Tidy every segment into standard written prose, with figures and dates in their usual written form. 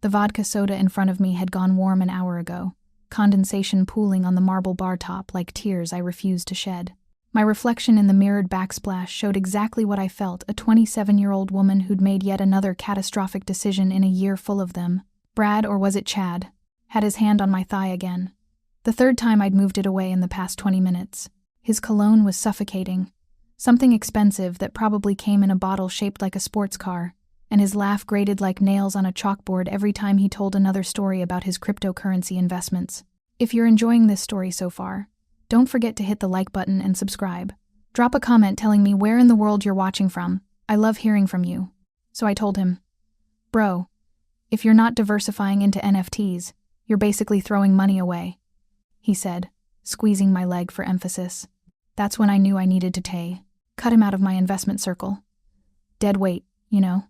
The vodka soda in front of me had gone warm an hour ago, condensation pooling on the marble bar top like tears I refused to shed. My reflection in the mirrored backsplash showed exactly what I felt, a 27-year-old woman who'd made yet another catastrophic decision in a year full of them. Brad, or was it Chad, had his hand on my thigh again. The third time I'd moved it away in the past 20 minutes. His cologne was suffocating, something expensive that probably came in a bottle shaped like a sports car, and his laugh grated like nails on a chalkboard every time he told another story about his cryptocurrency investments. If you're enjoying this story so far, don't forget to hit the like button and subscribe. Drop a comment telling me where in the world you're watching from. I love hearing from you. So I told him, "Bro, if you're not diversifying into NFTs, you're basically throwing money away," he said, squeezing my leg for emphasis. That's when I knew I needed to cut him out of my investment circle. Dead weight, you know.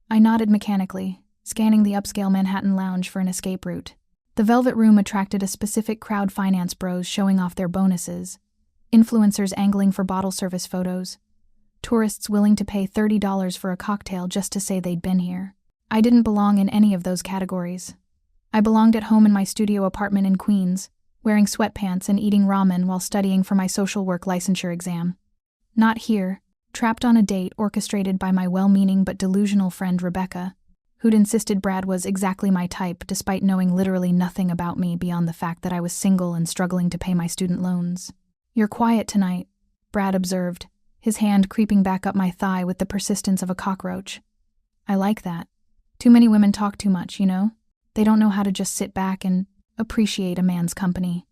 I nodded mechanically, scanning the upscale Manhattan lounge for an escape route. The Velvet Room attracted a specific crowd, finance bros showing off their bonuses, influencers angling for bottle service photos, tourists willing to pay $30 for a cocktail just to say they'd been here. I didn't belong in any of those categories. I belonged at home in my studio apartment in Queens, wearing sweatpants and eating ramen while studying for my social work licensure exam. Not here, trapped on a date orchestrated by my well-meaning but delusional friend Rebecca, who'd insisted Brad was exactly my type despite knowing literally nothing about me beyond the fact that I was single and struggling to pay my student loans. "You're quiet tonight," Brad observed, his hand creeping back up my thigh with the persistence of a cockroach. "I like that. Too many women talk too much, you know? They don't know how to just sit back and appreciate a man's company."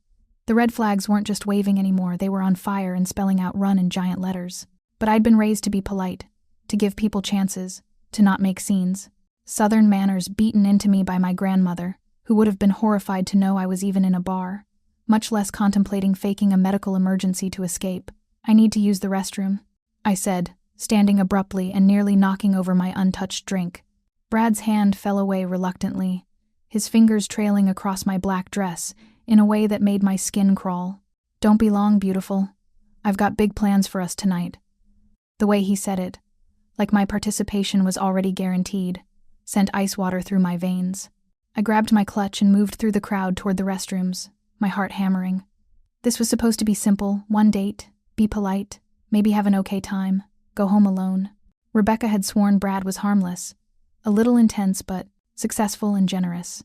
The red flags weren't just waving anymore, they were on fire and spelling out "run" in giant letters. But I'd been raised to be polite, to give people chances, to not make scenes. Southern manners beaten into me by my grandmother, who would have been horrified to know I was even in a bar, much less contemplating faking a medical emergency to escape. "I need to use the restroom," I said, standing abruptly and nearly knocking over my untouched drink. Brad's hand fell away reluctantly, his fingers trailing across my black dress in a way that made my skin crawl. "Don't be long, beautiful. I've got big plans for us tonight." The way he said it, like my participation was already guaranteed, sent ice water through my veins. I grabbed my clutch and moved through the crowd toward the restrooms, my heart hammering. This was supposed to be simple: one date, be polite, maybe have an okay time, go home alone. Rebecca had sworn Brad was harmless, a little intense but successful and generous.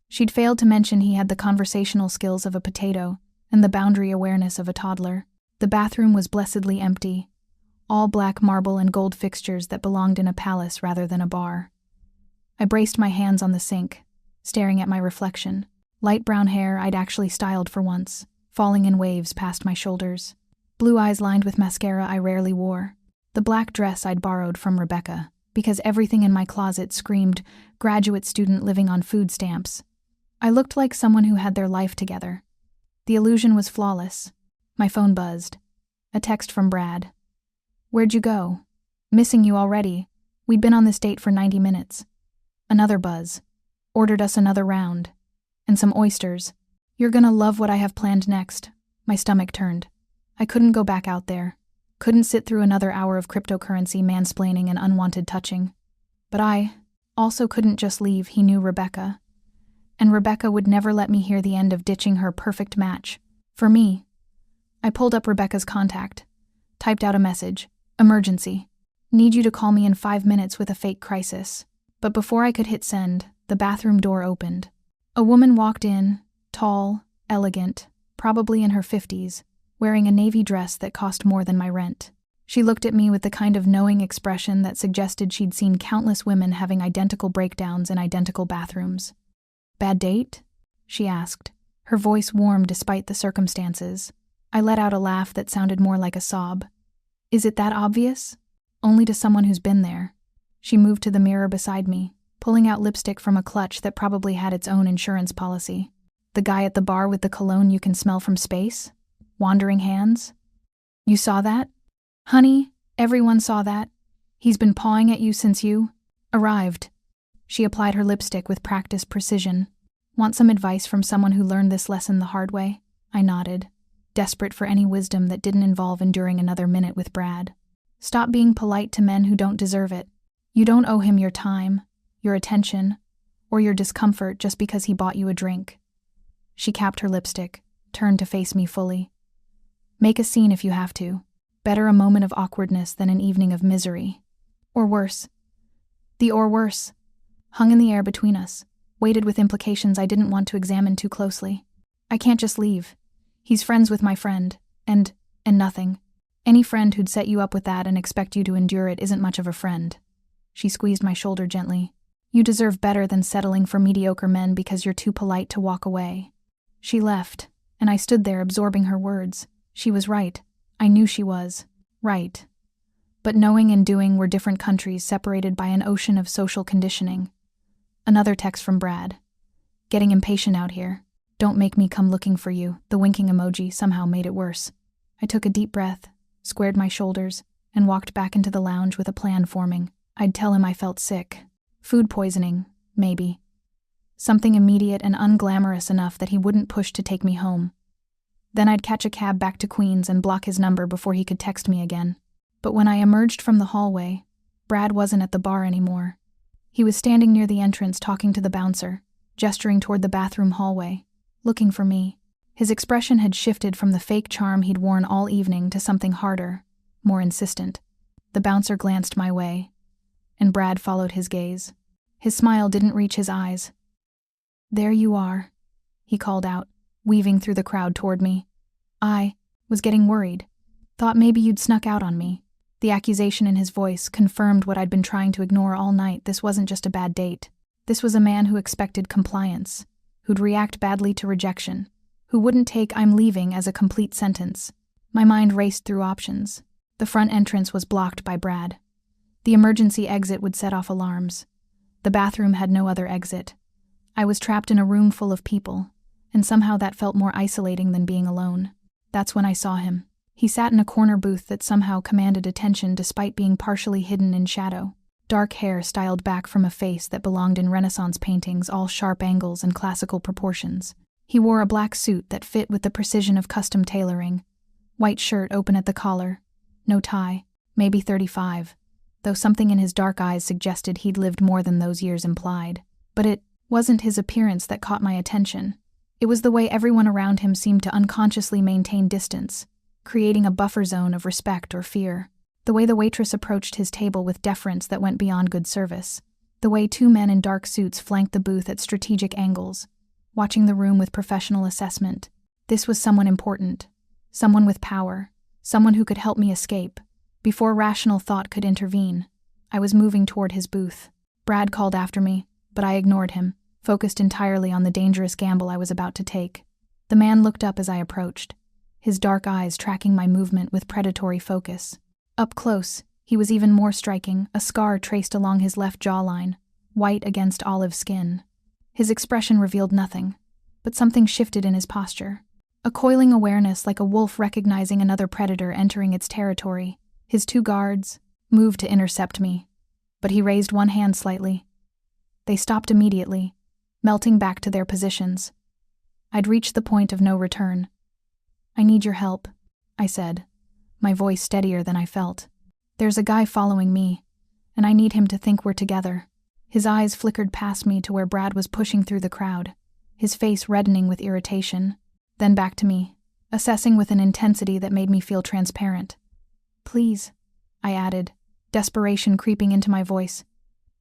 She'd failed to mention he had the conversational skills of a potato and the boundary awareness of a toddler. The bathroom was blessedly empty, all black marble and gold fixtures that belonged in a palace rather than a bar. I braced my hands on the sink, staring at my reflection. Light brown hair I'd actually styled for once, falling in waves past my shoulders. Blue eyes lined with mascara I rarely wore. The black dress I'd borrowed from Rebecca, because everything in my closet screamed graduate student living on food stamps. I looked like someone who had their life together. The illusion was flawless. My phone buzzed. A text from Brad. "Where'd you go? Missing you already. We'd been on this date for 90 minutes. Another buzz. Ordered us another round. And some oysters. You're gonna love what I have planned next." My stomach turned. I couldn't go back out there. Couldn't sit through another hour of cryptocurrency mansplaining and unwanted touching. But I also couldn't just leave. He knew Rebecca. And Rebecca would never let me hear the end of ditching her perfect match. For me. I pulled up Rebecca's contact. Typed out a message. "Emergency. Need you to call me in 5 minutes with a fake crisis." But before I could hit send, the bathroom door opened. A woman walked in, tall, elegant, probably in her 50s, wearing a navy dress that cost more than my rent. She looked at me with the kind of knowing expression that suggested she'd seen countless women having identical breakdowns in identical bathrooms. "Bad date?" she asked, her voice warm despite the circumstances. I let out a laugh that sounded more like a sob. "Is it that obvious?" "Only to someone who's been there." She moved to the mirror beside me, pulling out lipstick from a clutch that probably had its own insurance policy. "The guy at the bar with the cologne you can smell from space? Wandering hands? You saw that? Honey, everyone saw that. He's been pawing at you since you arrived." She applied her lipstick with practiced precision. "Want some advice from someone who learned this lesson the hard way?" I nodded, desperate for any wisdom that didn't involve enduring another minute with Brad. "Stop being polite to men who don't deserve it. You don't owe him your time, your attention, or your discomfort just because he bought you a drink. She capped her lipstick, turned to face me fully. Make a scene if you have to. Better a moment of awkwardness than an evening of misery. Or worse. The or worse hung in the air between us, weighted with implications I didn't want to examine too closely. I can't just leave. He's friends with my friend, and nothing. Any friend who'd set you up with that and expect you to endure it isn't much of a friend. She squeezed my shoulder gently. You deserve better than settling for mediocre men because you're too polite to walk away. She left, and I stood there absorbing her words. She was right. I knew she was. Right. But knowing and doing were different countries separated by an ocean of social conditioning. Another text from Brad. Getting impatient out here. Don't make me come looking for you. The winking emoji somehow made it worse. I took a deep breath, squared my shoulders, and walked back into the lounge with a plan forming. I'd tell him I felt sick. Food poisoning, maybe. Something immediate and unglamorous enough that he wouldn't push to take me home. Then I'd catch a cab back to Queens and block his number before he could text me again. But when I emerged from the hallway, Brad wasn't at the bar anymore. He was standing near the entrance talking to the bouncer, gesturing toward the bathroom hallway, looking for me. His expression had shifted from the fake charm he'd worn all evening to something harder, more insistent. The bouncer glanced my way, and Brad followed his gaze. His smile didn't reach his eyes. There you are, he called out, weaving through the crowd toward me. I was getting worried. Thought maybe you'd snuck out on me. The accusation in his voice confirmed what I'd been trying to ignore all night. This wasn't just a bad date. This was a man who expected compliance, who'd react badly to rejection, who wouldn't take "I'm leaving" as a complete sentence. My mind raced through options. The front entrance was blocked by Brad. The emergency exit would set off alarms. The bathroom had no other exit. I was trapped in a room full of people, and somehow that felt more isolating than being alone. That's when I saw him. He sat in a corner booth that somehow commanded attention despite being partially hidden in shadow. Dark hair styled back from a face that belonged in Renaissance paintings, all sharp angles and classical proportions. He wore a black suit that fit with the precision of custom tailoring. White shirt open at the collar. No tie. Maybe 35. Though something in his dark eyes suggested he'd lived more than those years implied. But it wasn't his appearance that caught my attention. It was the way everyone around him seemed to unconsciously maintain distance, creating a buffer zone of respect or fear. The way the waitress approached his table with deference that went beyond good service. The way two men in dark suits flanked the booth at strategic angles, watching the room with professional assessment. This was someone important. Someone with power. Someone who could help me escape. Before rational thought could intervene, I was moving toward his booth. Brad called after me, but I ignored him, focused entirely on the dangerous gamble I was about to take. The man looked up as I approached, his dark eyes tracking my movement with predatory focus. Up close, he was even more striking, a scar traced along his left jawline, white against olive skin. His expression revealed nothing, but something shifted in his posture. A coiling awareness like a wolf recognizing another predator entering its territory. His two guards moved to intercept me, but he raised one hand slightly. They stopped immediately, melting back to their positions. I'd reached the point of no return. I need your help, I said, my voice steadier than I felt. There's a guy following me, and I need him to think we're together. His eyes flickered past me to where Brad was pushing through the crowd, his face reddening with irritation, then back to me, assessing with an intensity that made me feel transparent. Please, I added, desperation creeping into my voice.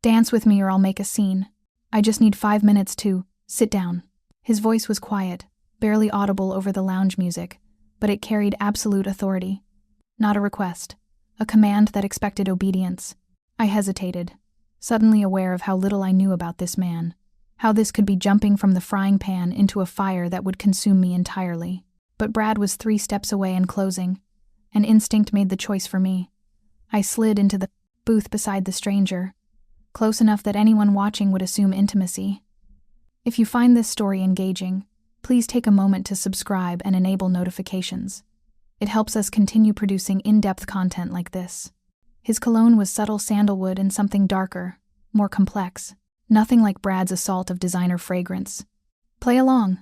Dance with me or I'll make a scene. I just need 5 minutes to sit down. His voice was quiet, barely audible over the lounge music, but it carried absolute authority. Not a request, a command that expected obedience. I hesitated, suddenly aware of how little I knew about this man, how this could be jumping from the frying pan into a fire that would consume me entirely. But Brad was 3 steps away and closing. An instinct made the choice for me. I slid into the booth beside the stranger, close enough that anyone watching would assume intimacy. If you find this story engaging, please take a moment to subscribe and enable notifications. It helps us continue producing in-depth content like this. His cologne was subtle sandalwood and something darker, more complex. Nothing like Brad's assault of designer fragrance. Play along,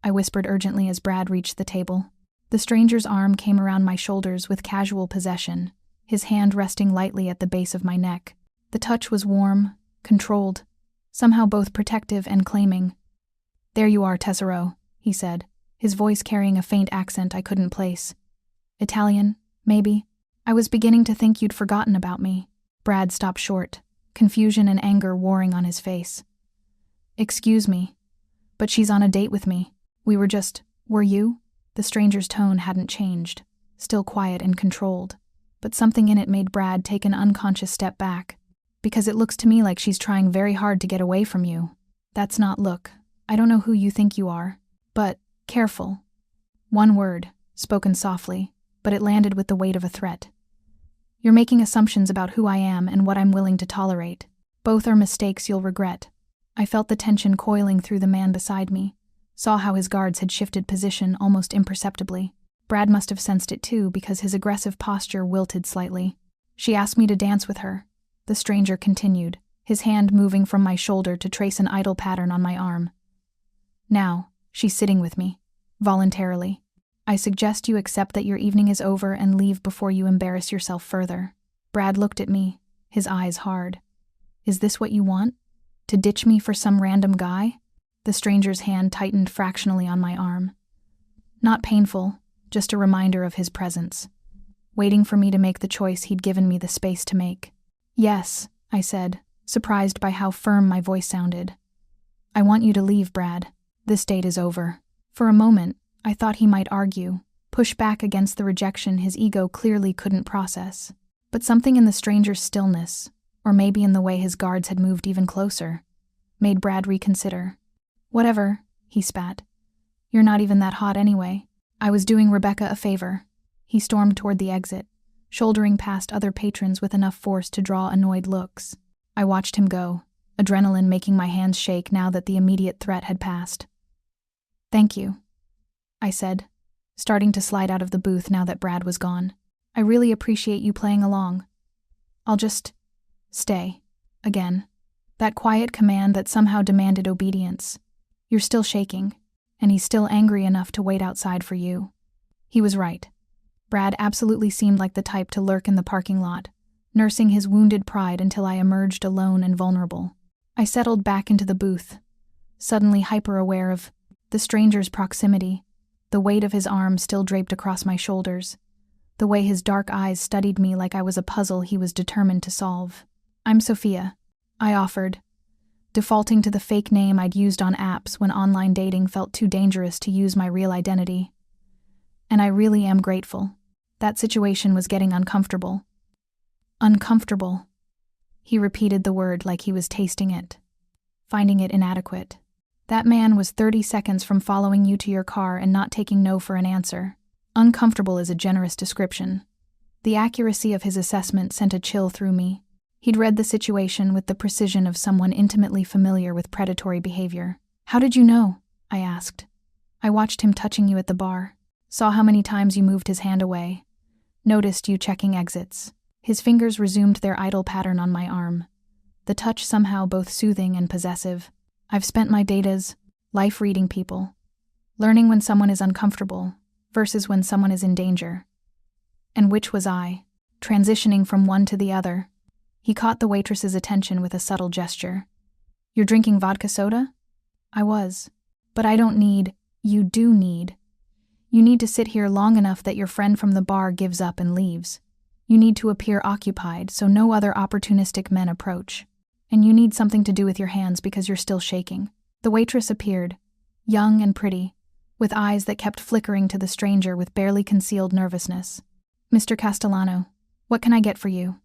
I whispered urgently as Brad reached the table. The stranger's arm came around my shoulders with casual possession, his hand resting lightly at the base of my neck. The touch was warm, controlled, somehow both protective and claiming. "There you are, Tesoro," he said, his voice carrying a faint accent I couldn't place. "Italian, maybe? I was beginning to think you'd forgotten about me." Brad stopped short, confusion and anger warring on his face. "Excuse me, but she's on a date with me. Were you?" The stranger's tone hadn't changed, still quiet and controlled, but something in it made Brad take an unconscious step back. "Because it looks to me like she's trying very hard to get away from you." "That's not look. I don't know who you think you are, but careful." One word, spoken softly, but it landed with the weight of a threat. "You're making assumptions about who I am and what I'm willing to tolerate. Both are mistakes you'll regret." I felt the tension coiling through the man beside me, saw how his guards had shifted position almost imperceptibly. Brad must have sensed it too, because his aggressive posture wilted slightly. "She asked me to dance with her," the stranger continued, his hand moving from my shoulder to trace an idle pattern on my arm. "Now, she's sitting with me, voluntarily. I suggest you accept that your evening is over and leave before you embarrass yourself further." Brad looked at me, his eyes hard. "Is this what you want? To ditch me for some random guy?" The stranger's hand tightened fractionally on my arm. Not painful, just a reminder of his presence, waiting for me to make the choice he'd given me the space to make. "Yes," I said, surprised by how firm my voice sounded. "I want you to leave, Brad. This date is over." For a moment, I thought he might argue, push back against the rejection his ego clearly couldn't process. But something in the stranger's stillness, or maybe in the way his guards had moved even closer, made Brad reconsider. "Whatever," he spat. "You're not even that hot anyway. I was doing Rebecca a favor." He stormed toward the exit, shouldering past other patrons with enough force to draw annoyed looks. I watched him go, adrenaline making my hands shake now that the immediate threat had passed. "Thank you," I said, starting to slide out of the booth now that Brad was gone. "I really appreciate you playing along. I'll just stay." Again, that quiet command that somehow demanded obedience. "You're still shaking, and he's still angry enough to wait outside for you." He was right. Brad absolutely seemed like the type to lurk in the parking lot, nursing his wounded pride until I emerged alone and vulnerable. I settled back into the booth, suddenly hyper-aware of the stranger's proximity, the weight of his arm still draped across my shoulders, the way his dark eyes studied me like I was a puzzle he was determined to solve. "I'm Sophia," I offered, defaulting to the fake name I'd used on apps when online dating felt too dangerous to use my real identity. "And I really am grateful." That situation was getting uncomfortable. "Uncomfortable." He repeated the word like he was tasting it, finding it inadequate. "That man was 30 seconds from following you to your car and not taking no for an answer." Uncomfortable is a generous description. The accuracy of his assessment sent a chill through me. He'd read the situation with the precision of someone intimately familiar with predatory behavior. "How did you know?" I asked. "I watched him touching you at the bar. Saw how many times you moved his hand away. Noticed you checking exits." His fingers resumed their idle pattern on my arm, the touch somehow both soothing and possessive. "I've spent my days life reading people, learning when someone is uncomfortable versus when someone is in danger. And which was I, transitioning from one to the other?" He caught the waitress's attention with a subtle gesture. "You're drinking vodka soda?" I was. "But I don't need." "You do need. You need to sit here long enough that your friend from the bar gives up and leaves. You need to appear occupied so no other opportunistic men approach. And you need something to do with your hands because you're still shaking." The waitress appeared, young and pretty, with eyes that kept flickering to the stranger with barely concealed nervousness. "Mr. Castellano, what can I get for you?"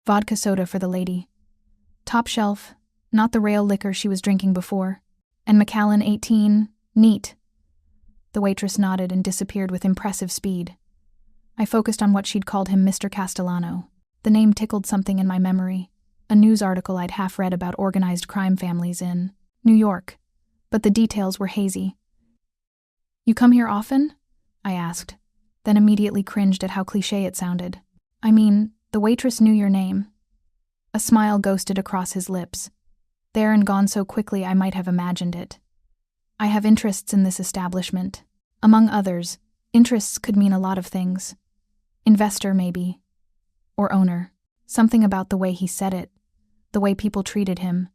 "Vodka soda for the lady. Top shelf, not the rail liquor she was drinking before. And Macallan 18, neat." The waitress nodded and disappeared with impressive speed. I focused on what she'd called him, Mr. Castellano. The name tickled something in my memory, a news article I'd half read about organized crime families in New York, but the details were hazy. "You come here often?" I asked, then immediately cringed at how cliché it sounded. "I mean, the waitress knew your name." A smile ghosted across his lips, there and gone so quickly I might have imagined it. "I have interests in this establishment. Among others, interests could mean a lot of things. Investor, maybe. Or owner." Something about the way he said it, the way people treated him,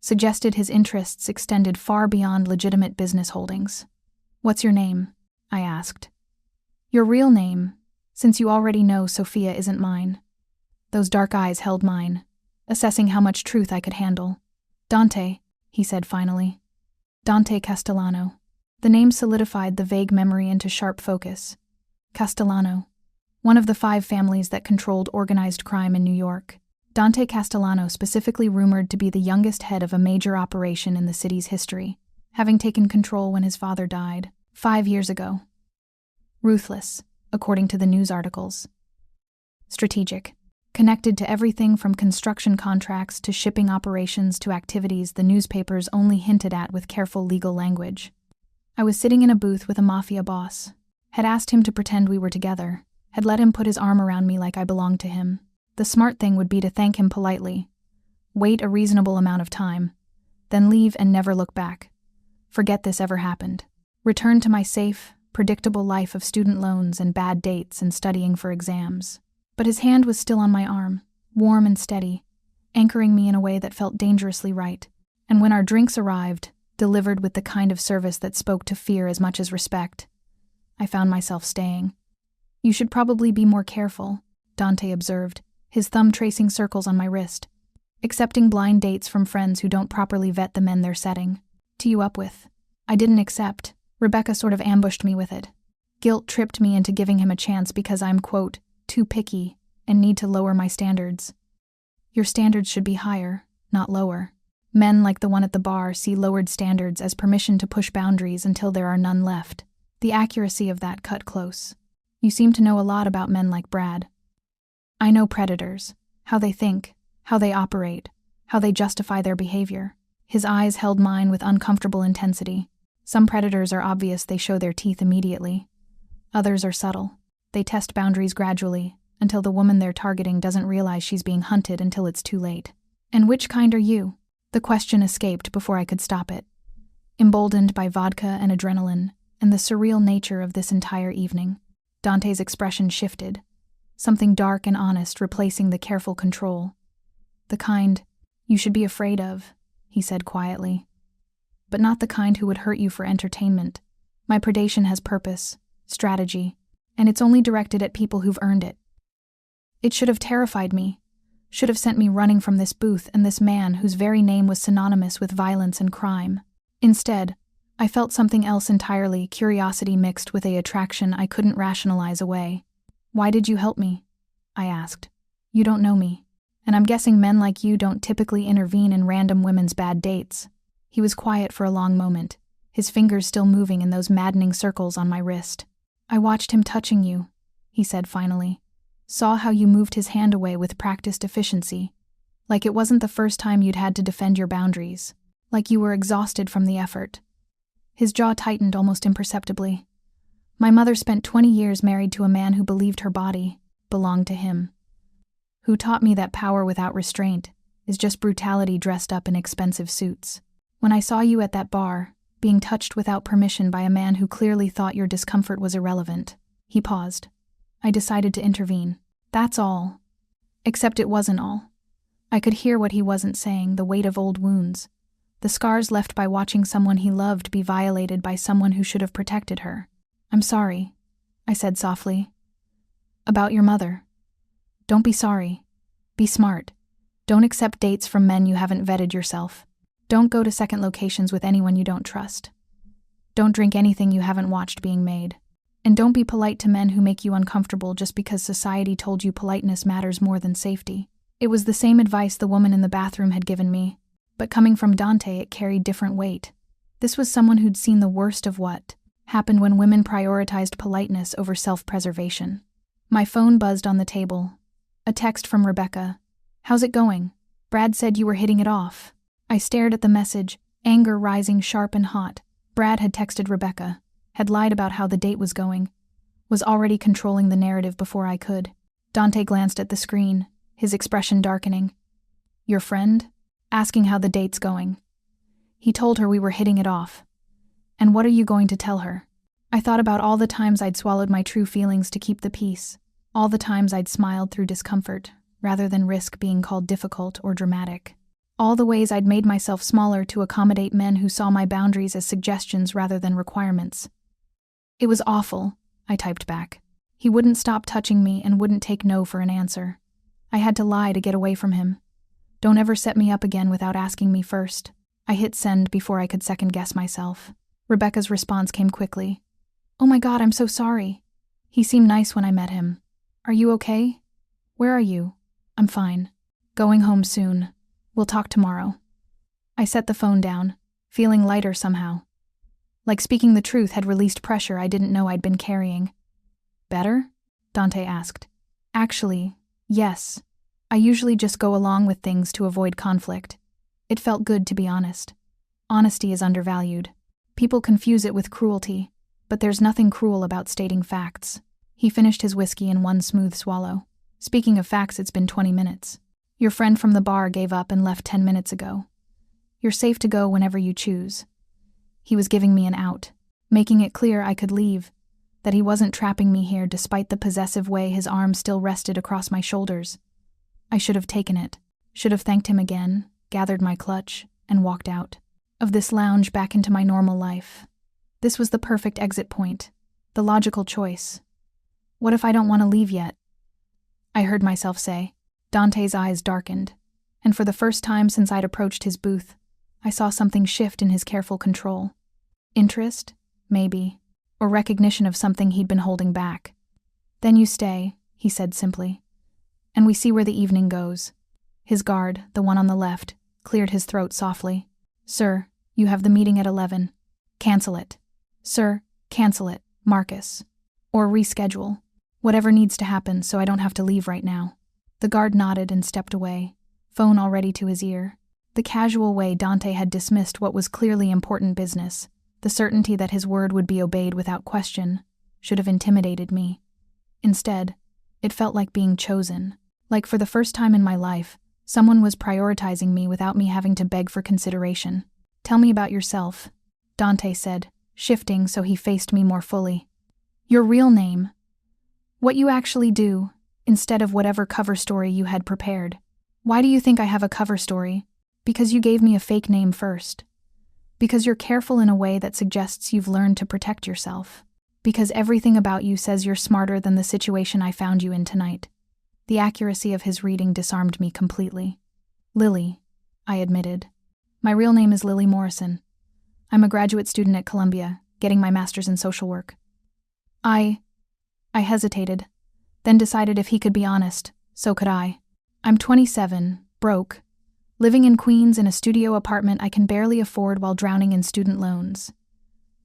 suggested his interests extended far beyond legitimate business holdings. "What's your name?" I asked. "Your real name, since you already know Sophia isn't mine." Those dark eyes held mine, assessing how much truth I could handle. "Dante," he said finally. "Dante Castellano." The name solidified the vague memory into sharp focus. Castellano, one of the 5 families that controlled organized crime in New York. Dante Castellano specifically rumored to be the youngest head of a major operation in the city's history, having taken control when his father died 5 years ago. Ruthless, according to the news articles. Strategic, connected to everything from construction contracts to shipping operations to activities the newspapers only hinted at with careful legal language. I was sitting in a booth with a Mafia boss, had asked him to pretend we were together, had let him put his arm around me like I belonged to him. The smart thing would be to thank him politely, wait a reasonable amount of time, then leave and never look back. Forget this ever happened. Return to my safe, predictable life of student loans and bad dates and studying for exams. But his hand was still on my arm, warm and steady, anchoring me in a way that felt dangerously right. And when our drinks arrived, delivered with the kind of service that spoke to fear as much as respect, I found myself staying. "You should probably be more careful," Dante observed, his thumb tracing circles on my wrist. "Accepting blind dates from friends who don't properly vet the men they're setting to you up with." I didn't accept. Rebecca sort of ambushed me with it. Guilt tripped me into giving him a chance because I'm, quote, too picky and need to lower my standards. "Your standards should be higher, not lower." Men like the one at the bar see lowered standards as permission to push boundaries until there are none left. The accuracy of that cut close. "You seem to know a lot about men like Brad." "I know predators, how they think, how they operate, how they justify their behavior." His eyes held mine with uncomfortable intensity. "Some predators are obvious, they show their teeth immediately. Others are subtle. They test boundaries gradually, until the woman they're targeting doesn't realize she's being hunted until it's too late." "And which kind are you?" The question escaped before I could stop it. Emboldened by vodka and adrenaline, and the surreal nature of this entire evening, Dante's expression shifted. Something dark and honest replacing the careful control. "The kind you should be afraid of," he said quietly. "But not the kind who would hurt you for entertainment. My predation has purpose, strategy, and it's only directed at people who've earned it." It should have terrified me, should have sent me running from this booth and this man whose very name was synonymous with violence and crime. Instead, I felt something else entirely, curiosity mixed with an attraction I couldn't rationalize away. "Why did you help me?" I asked. "You don't know me, and I'm guessing men like you don't typically intervene in random women's bad dates." He was quiet for a long moment, his fingers still moving in those maddening circles on my wrist. "I watched him touching you," he said finally. "Saw how you moved his hand away with practiced efficiency, like it wasn't the first time you'd had to defend your boundaries, like you were exhausted from the effort." His jaw tightened almost imperceptibly. "My mother spent 20 years married to a man who believed her body belonged to him, who taught me that power without restraint is just brutality dressed up in expensive suits. When I saw you at that bar, being touched without permission by a man who clearly thought your discomfort was irrelevant," he paused. "I decided to intervene. That's all." Except it wasn't all. I could hear what he wasn't saying, the weight of old wounds, the scars left by watching someone he loved be violated by someone who should have protected her. "I'm sorry," I said softly. "About your mother." "Don't be sorry. Be smart. Don't accept dates from men you haven't vetted yourself. Don't go to second locations with anyone you don't trust. Don't drink anything you haven't watched being made. And don't be polite to men who make you uncomfortable just because society told you politeness matters more than safety." It was the same advice the woman in the bathroom had given me, but coming from Dante it carried different weight. This was someone who'd seen the worst of what happened when women prioritized politeness over self-preservation. My phone buzzed on the table. A text from Rebecca. "How's it going? Brad said you were hitting it off." I stared at the message, anger rising sharp and hot. Brad had texted Rebecca, had lied about how the date was going, was already controlling the narrative before I could. Dante glanced at the screen, his expression darkening. "Your friend?" Asking how the date's going. "He told her we were hitting it off. And what are you going to tell her?" I thought about all the times I'd swallowed my true feelings to keep the peace, all the times I'd smiled through discomfort, rather than risk being called difficult or dramatic. All the ways I'd made myself smaller to accommodate men who saw my boundaries as suggestions rather than requirements. It was awful, I typed back. He wouldn't stop touching me and wouldn't take no for an answer. I had to lie to get away from him. Don't ever set me up again without asking me first. I hit send before I could second-guess myself. Rebecca's response came quickly. Oh my God, I'm so sorry. He seemed nice when I met him. Are you okay? Where are you? I'm fine. Going home soon. We'll talk tomorrow. I set the phone down, feeling lighter somehow. Like speaking the truth had released pressure I didn't know I'd been carrying. Better? Dante asked. Actually, yes. I usually just go along with things to avoid conflict. It felt good to be honest. Honesty is undervalued. People confuse it with cruelty, but there's nothing cruel about stating facts. He finished his whiskey in one smooth swallow. Speaking of facts, it's been 20 minutes. Your friend from the bar gave up and left 10 minutes ago. You're safe to go whenever you choose. He was giving me an out, making it clear I could leave, that he wasn't trapping me here despite the possessive way his arm still rested across my shoulders. I should have taken it, should have thanked him again, gathered my clutch, and walked out of this lounge back into my normal life. This was the perfect exit point, the logical choice. What if I don't want to leave yet? I heard myself say. Dante's eyes darkened, and for the first time since I'd approached his booth, I saw something shift in his careful control. Interest, maybe, or recognition of something he'd been holding back. Then you stay, he said simply, and we see where the evening goes. His guard, the one on the left, cleared his throat softly. Sir, you have the meeting at 11. Cancel it. Sir, cancel it, Marcus. Or reschedule. Whatever needs to happen so I don't have to leave right now. The guard nodded and stepped away, phone already to his ear. The casual way Dante had dismissed what was clearly important business, the certainty that his word would be obeyed without question, should have intimidated me. Instead, it felt like being chosen. Like for the first time in my life, someone was prioritizing me without me having to beg for consideration. Tell me about yourself, Dante said, shifting so he faced me more fully. Your real name. What you actually do, instead of whatever cover story you had prepared. Why do you think I have a cover story? Because you gave me a fake name first. Because you're careful in a way that suggests you've learned to protect yourself. Because everything about you says you're smarter than the situation I found you in tonight. The accuracy of his reading disarmed me completely. Lily, I admitted. My real name is Lily Morrison. I'm a graduate student at Columbia, getting my master's in social work. I hesitated, then decided if he could be honest, so could I. I'm 27, broke, living in Queens in a studio apartment I can barely afford while drowning in student loans.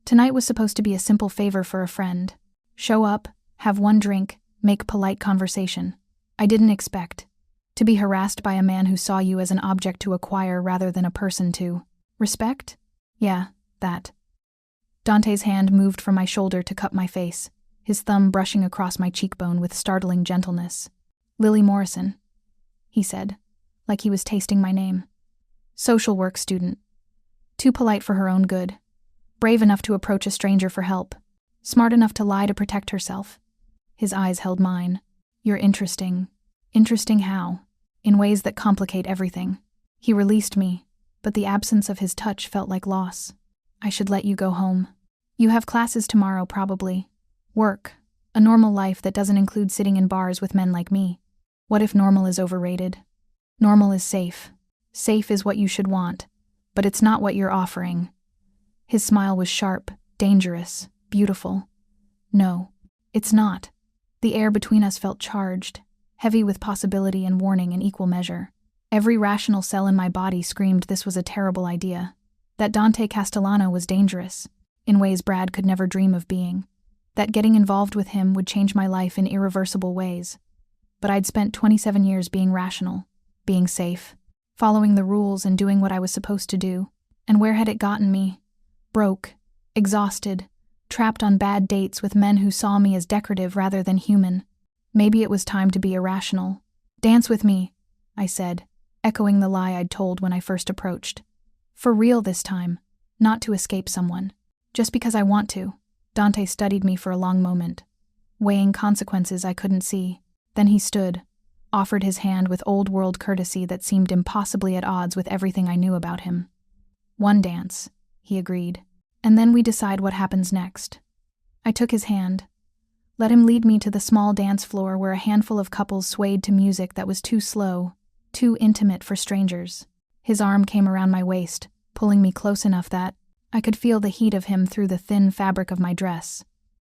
Tonight was supposed to be a simple favor for a friend. Show up, have one drink, make polite conversation. I didn't expect to be harassed by a man who saw you as an object to acquire rather than a person to respect? Yeah, that. Dante's hand moved from my shoulder to cup my face, his thumb brushing across my cheekbone with startling gentleness. Lily Morrison, he said, like he was tasting my name. Social work student. Too polite for her own good. Brave enough to approach a stranger for help. Smart enough to lie to protect herself. His eyes held mine. You're interesting. Interesting how? In ways that complicate everything. He released me, but the absence of his touch felt like loss. I should let you go home. You have classes tomorrow, probably. Work. A normal life that doesn't include sitting in bars with men like me. What if normal is overrated? Normal is safe. Safe is what you should want, but it's not what you're offering. His smile was sharp, dangerous, beautiful. No, it's not. The air between us felt charged, heavy with possibility and warning in equal measure. Every rational cell in my body screamed this was a terrible idea. That Dante Castellano was dangerous, in ways Brad could never dream of being. That getting involved with him would change my life in irreversible ways. But I'd spent 27 years being rational, being safe, following the rules and doing what I was supposed to do. And where had it gotten me? Broke, exhausted, trapped on bad dates with men who saw me as decorative rather than human. Maybe it was time to be irrational. Dance with me, I said, echoing the lie I'd told when I first approached. For real this time, not to escape someone. Just because I want to. Dante studied me for a long moment, weighing consequences I couldn't see. Then he stood, offered his hand with old-world courtesy that seemed impossibly at odds with everything I knew about him. "One dance," he agreed. "And then we decide what happens next." I took his hand. Let him lead me to the small dance floor where a handful of couples swayed to music that was too slow, too intimate for strangers. His arm came around my waist, pulling me close enough that I could feel the heat of him through the thin fabric of my dress.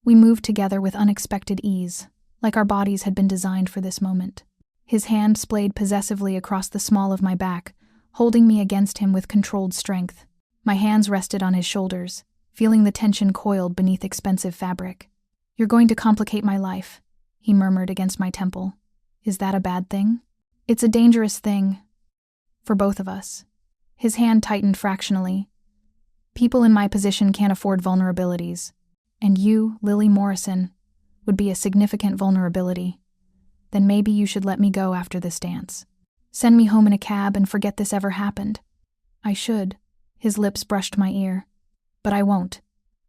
We moved together with unexpected ease, like our bodies had been designed for this moment. His hand splayed possessively across the small of my back, holding me against him with controlled strength. My hands rested on his shoulders, feeling the tension coiled beneath expensive fabric. "You're going to complicate my life," he murmured against my temple. "Is that a bad thing?" "It's a dangerous thing. For both of us." His hand tightened fractionally. "People in my position can't afford vulnerabilities. And you, Lily Morrison, would be a significant vulnerability. Then maybe you should let me go after this dance. Send me home in a cab and forget this ever happened." "I should." His lips brushed my ear. "But I won't."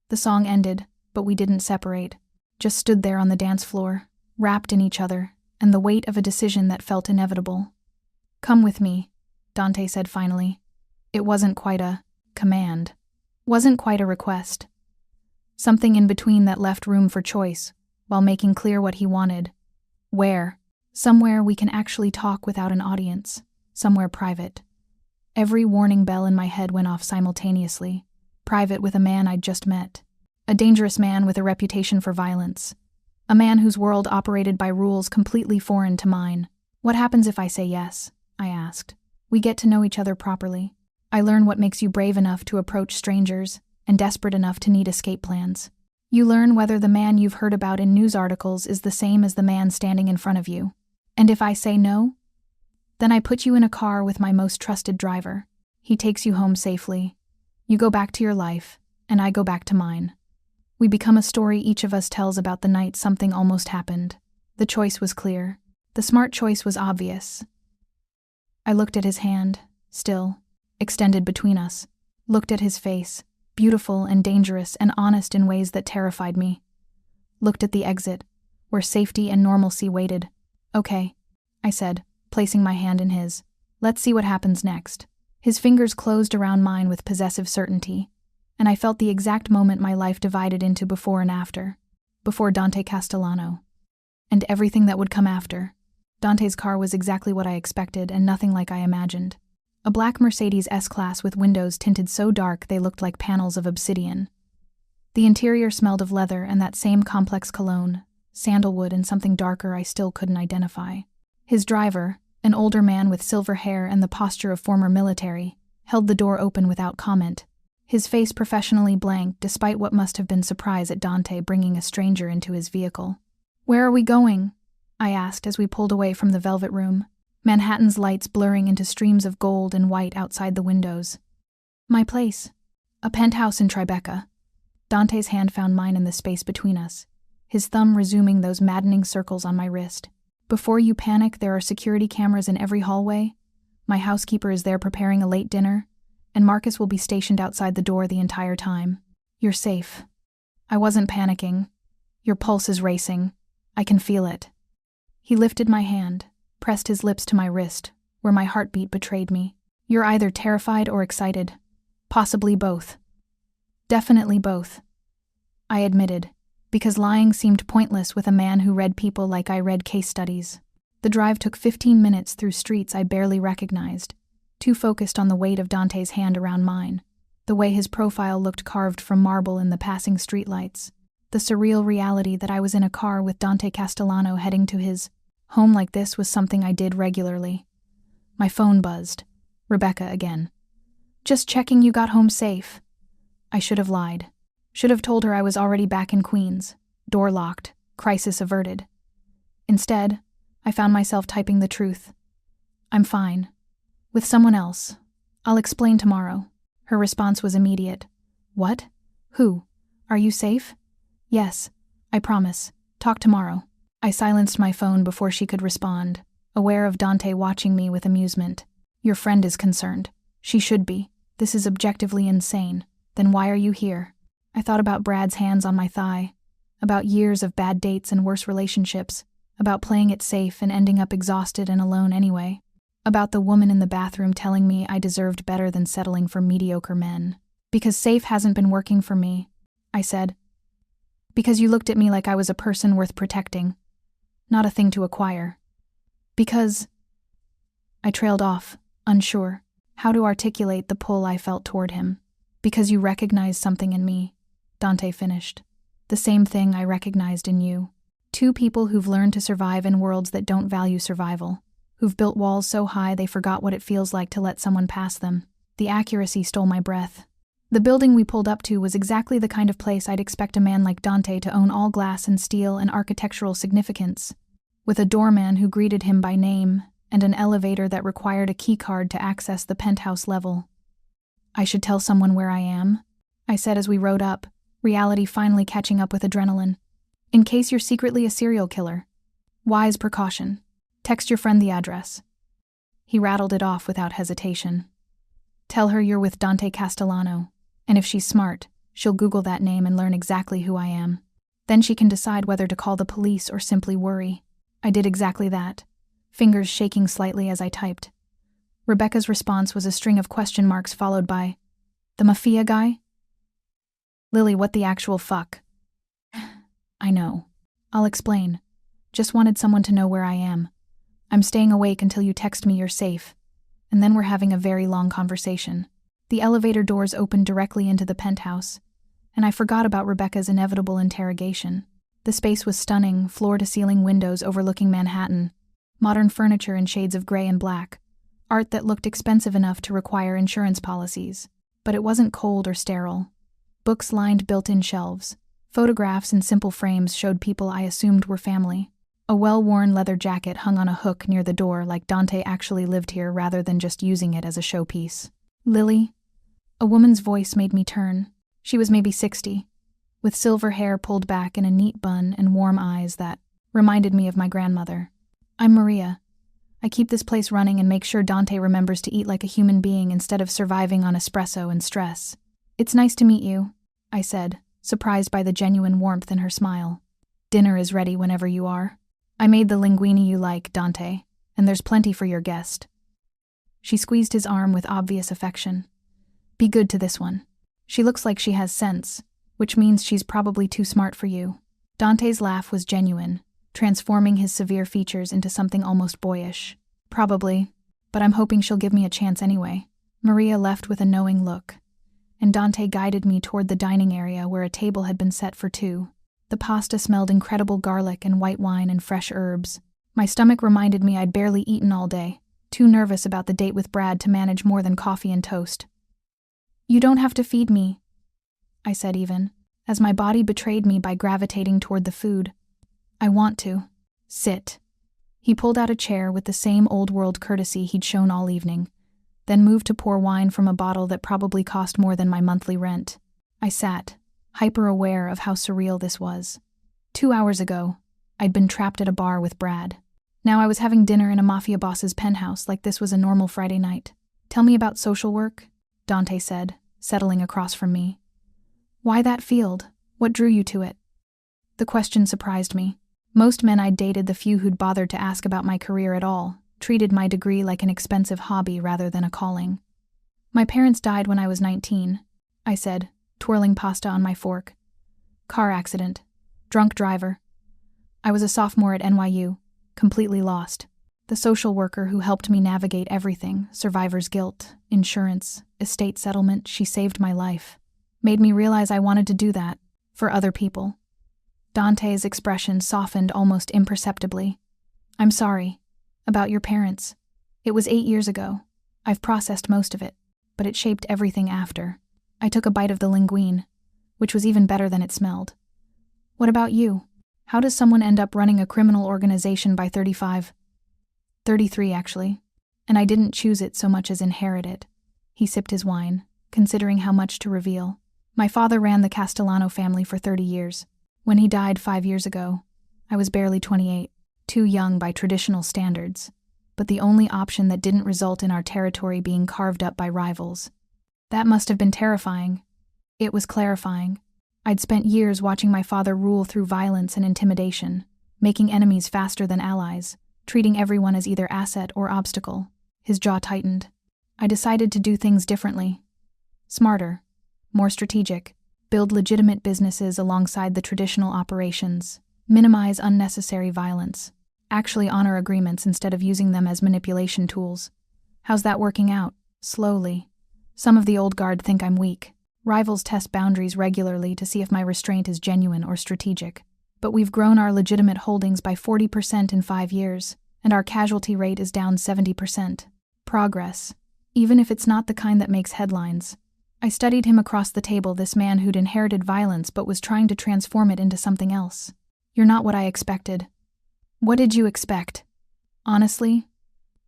The song ended, but we didn't separate. Just stood there on the dance floor, wrapped in each other, and the weight of a decision that felt inevitable. "Come with me," Dante said finally. It wasn't quite a command. Wasn't quite a request. Something in between that left room for choice, while making clear what he wanted. Where? Somewhere we can actually talk without an audience. Somewhere private. Every warning bell in my head went off simultaneously. Private with a man I'd just met. A dangerous man with a reputation for violence. A man whose world operated by rules completely foreign to mine. "What happens if I say yes?" I asked. "We get to know each other properly. I learn what makes you brave enough to approach strangers and desperate enough to need escape plans. You learn whether the man you've heard about in news articles is the same as the man standing in front of you. And if I say no, then I put you in a car with my most trusted driver. He takes you home safely. You go back to your life, and I go back to mine. We become a story each of us tells about the night something almost happened. The choice was clear. The smart choice was obvious." I looked at his hand, still, extended between us. Looked at his face, beautiful and dangerous and honest in ways that terrified me. Looked at the exit, where safety and normalcy waited. "Okay," I said, placing my hand in his. "Let's see what happens next." His fingers closed around mine with possessive certainty, and I felt the exact moment my life divided into before and after. Before Dante Castellano. And everything that would come after. Dante's car was exactly what I expected and nothing like I imagined. A black Mercedes S-Class with windows tinted so dark they looked like panels of obsidian. The interior smelled of leather and that same complex cologne, sandalwood and something darker I still couldn't identify. His driver, an older man with silver hair and the posture of former military, held the door open without comment, his face professionally blank despite what must have been surprise at Dante bringing a stranger into his vehicle. "Where are we going?" I asked as we pulled away from the velvet room, Manhattan's lights blurring into streams of gold and white outside the windows. "My place. A penthouse in Tribeca." Dante's hand found mine in the space between us, his thumb resuming those maddening circles on my wrist. "Before you panic, there are security cameras in every hallway. My housekeeper is there preparing a late dinner, and Marcus will be stationed outside the door the entire time. You're safe." I wasn't panicking. "Your pulse is racing. I can feel it." He lifted my hand, pressed his lips to my wrist, where my heartbeat betrayed me. "You're either terrified or excited. Possibly both." "Definitely both," I admitted, because lying seemed pointless with a man who read people like I read case studies. The drive took 15 minutes through streets I barely recognized, too focused on the weight of Dante's hand around mine, the way his profile looked carved from marble in the passing streetlights, the surreal reality that I was in a car with Dante Castellano heading to his home like this was something I did regularly. My phone buzzed. Rebecca again. "Just checking you got home safe." I should have lied. Should have told her I was already back in Queens, door locked, crisis averted. Instead, I found myself typing the truth. "I'm fine. With someone else. I'll explain tomorrow." Her response was immediate. "What? Who? Are you safe?" "Yes, I promise. Talk tomorrow." I silenced my phone before she could respond, aware of Dante watching me with amusement. "Your friend is concerned. She should be. This is objectively insane. Then why are you here?" I thought about Brad's hands on my thigh, about years of bad dates and worse relationships, About playing it safe and ending up exhausted and alone anyway. About the woman in the bathroom telling me I deserved better than settling for mediocre men. Because safe hasn't been working for me, I said. Because you looked at me like I was a person worth protecting, not a thing to acquire. Because... I trailed off, unsure how to articulate the pull I felt toward him. Because you recognized something in me, Dante finished. The same thing I recognized in you. Two people who've learned to survive in worlds that don't value survival. Who've built walls so high they forgot what it feels like to let someone pass them. The accuracy stole my breath. The building we pulled up to was exactly the kind of place I'd expect a man like Dante to own, all glass and steel and architectural significance. With a doorman who greeted him by name, and an elevator that required a keycard to access the penthouse level. I should tell someone where I am, I said as we rode up, reality finally catching up with adrenaline. In case you're secretly a serial killer. Wise precaution. Text your friend the address. He rattled it off without hesitation. Tell her you're with Dante Castellano, and if she's smart, she'll Google that name and learn exactly who I am. Then she can decide whether to call the police or simply worry. I did exactly that, fingers shaking slightly as I typed. Rebecca's response was a string of question marks followed by, "The Mafia guy?" "Lily, what the actual fuck?" "I know. I'll explain. Just wanted someone to know where I am. I'm staying awake until you text me you're safe, and then we're having a very long conversation." The elevator doors opened directly into the penthouse, and I forgot about Rebecca's inevitable interrogation. The space was stunning, floor-to-ceiling windows overlooking Manhattan, modern furniture in shades of gray and black, art that looked expensive enough to require insurance policies. But it wasn't cold or sterile. Books lined built-in shelves. Photographs in simple frames showed people I assumed were family. A well-worn leather jacket hung on a hook near the door like Dante actually lived here rather than just using it as a showpiece. "Lily?" A woman's voice made me turn. She was maybe 60, with silver hair pulled back in a neat bun and warm eyes that reminded me of my grandmother. "I'm Maria. I keep this place running and make sure Dante remembers to eat like a human being instead of surviving on espresso and stress." "It's nice to meet you," I said, surprised by the genuine warmth in her smile. "Dinner is ready whenever you are. I made the linguine you like, Dante, and there's plenty for your guest." She squeezed his arm with obvious affection. "Be good to this one. She looks like she has sense, which means she's probably too smart for you." Dante's laugh was genuine, transforming his severe features into something almost boyish. "Probably, but I'm hoping she'll give me a chance anyway." Maria left with a knowing look, and Dante guided me toward the dining area where a table had been set for two. The pasta smelled incredible garlic and white wine and fresh herbs. My stomach reminded me I'd barely eaten all day, too nervous about the date with Brad to manage more than coffee and toast. "You don't have to feed me," I said even, as my body betrayed me by gravitating toward the food. "I want to. Sit." He pulled out a chair with the same old-world courtesy he'd shown all evening, then moved to pour wine from a bottle that probably cost more than my monthly rent. I sat, hyper-aware of how surreal this was. 2 hours ago, I'd been trapped at a bar with Brad. Now I was having dinner in a Mafia boss's penthouse like this was a normal Friday night. "Tell me about social work," Dante said, settling across from me. "Why that field? What drew you to it?" The question surprised me. Most men I'd dated, the few who'd bothered to ask about my career at all, treated my degree like an expensive hobby rather than a calling. "My parents died when I was 19, I said, twirling pasta on my fork. "Car accident. Drunk driver. I was a sophomore at NYU, completely lost. The social worker who helped me navigate everything, survivor's guilt, insurance, estate settlement, she saved my life. Made me realize I wanted to do that, for other people." Dante's expression softened almost imperceptibly. "I'm sorry. About your parents. It was 8 years ago. I've processed most of it, but it shaped everything after." I took a bite of the linguine, which was even better than it smelled. "What about you? How does someone end up running a criminal organization by 35? 33, actually. And I didn't choose it so much as inherit it." He sipped his wine, considering how much to reveal. "My father ran the Castellano family for 30 years. When he died 5 years ago, I was barely 28, too young by traditional standards, but the only option that didn't result in our territory being carved up by rivals. That must have been terrifying. It was clarifying. I'd spent years watching my father rule through violence and intimidation, making enemies faster than allies, treating everyone as either asset or obstacle. His jaw tightened. I decided to do things differently. Smarter, more strategic, build legitimate businesses alongside the traditional operations, minimize unnecessary violence, actually honor agreements instead of using them as manipulation tools. How's that working out? Slowly. Some of the old guard think I'm weak. Rivals test boundaries regularly to see if my restraint is genuine or strategic. But we've grown our legitimate holdings by 40% in 5 years, and our casualty rate is down 70%. Progress, even if it's not the kind that makes headlines. I studied him across the table, this man who'd inherited violence but was trying to transform it into something else. You're not what I expected. What did you expect? Honestly,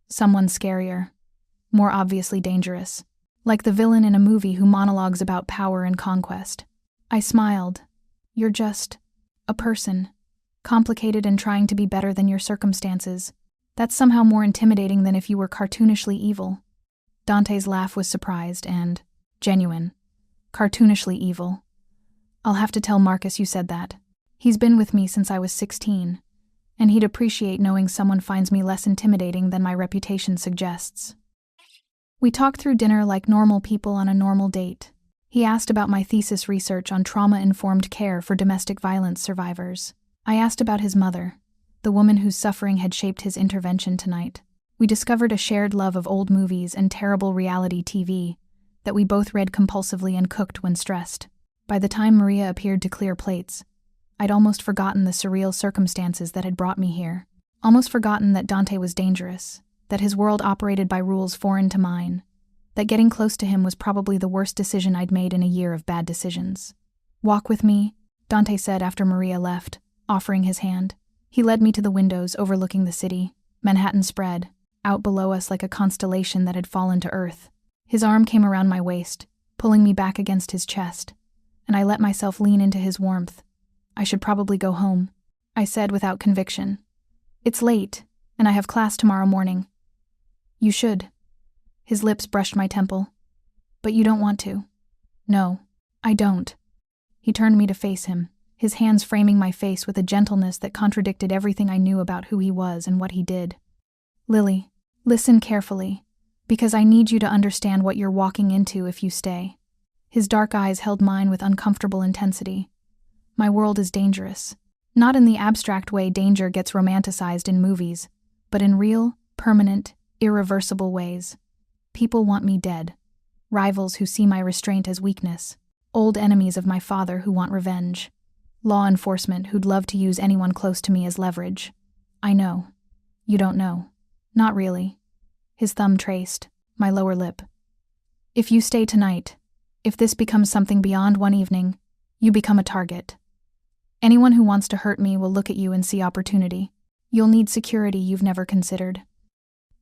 someone scarier. More obviously dangerous. Like the villain in a movie who monologues about power and conquest. I smiled. You're just a person. Complicated and trying to be better than your circumstances. That's somehow more intimidating than if you were cartoonishly evil. Dante's laugh was surprised and genuine. Cartoonishly evil. I'll have to tell Marcus you said that. He's been with me since I was 16, and he'd appreciate knowing someone finds me less intimidating than my reputation suggests. We talked through dinner like normal people on a normal date. He asked about my thesis research on trauma-informed care for domestic violence survivors. I asked about his mother, the woman whose suffering had shaped his intervention tonight. We discovered a shared love of old movies and terrible reality TV that we both read compulsively and cooked when stressed. By the time Maria appeared to clear plates, I'd almost forgotten the surreal circumstances that had brought me here. Almost forgotten that Dante was dangerous, that his world operated by rules foreign to mine, that getting close to him was probably the worst decision I'd made in a year of bad decisions. Walk with me, Dante said after Maria left, offering his hand. He led me to the windows overlooking the city. Manhattan spread, out below us like a constellation that had fallen to earth. His arm came around my waist, pulling me back against his chest, and I let myself lean into his warmth. I should probably go home, I said without conviction. It's late, and I have class tomorrow morning. You should. His lips brushed my temple. But you don't want to. No, I don't. He turned me to face him, his hands framing my face with a gentleness that contradicted everything I knew about who he was and what he did. Lily, listen carefully, because I need you to understand what you're walking into if you stay. His dark eyes held mine with uncomfortable intensity. My world is dangerous. Not in the abstract way danger gets romanticized in movies, but in real, permanent, irreversible ways. People want me dead. Rivals who see my restraint as weakness. Old enemies of my father who want revenge. Law enforcement who'd love to use anyone close to me as leverage. I know. You don't know. Not really. His thumb traced my lower lip. If you stay tonight, if this becomes something beyond one evening, you become a target. Anyone who wants to hurt me will look at you and see opportunity. You'll need security you've never considered.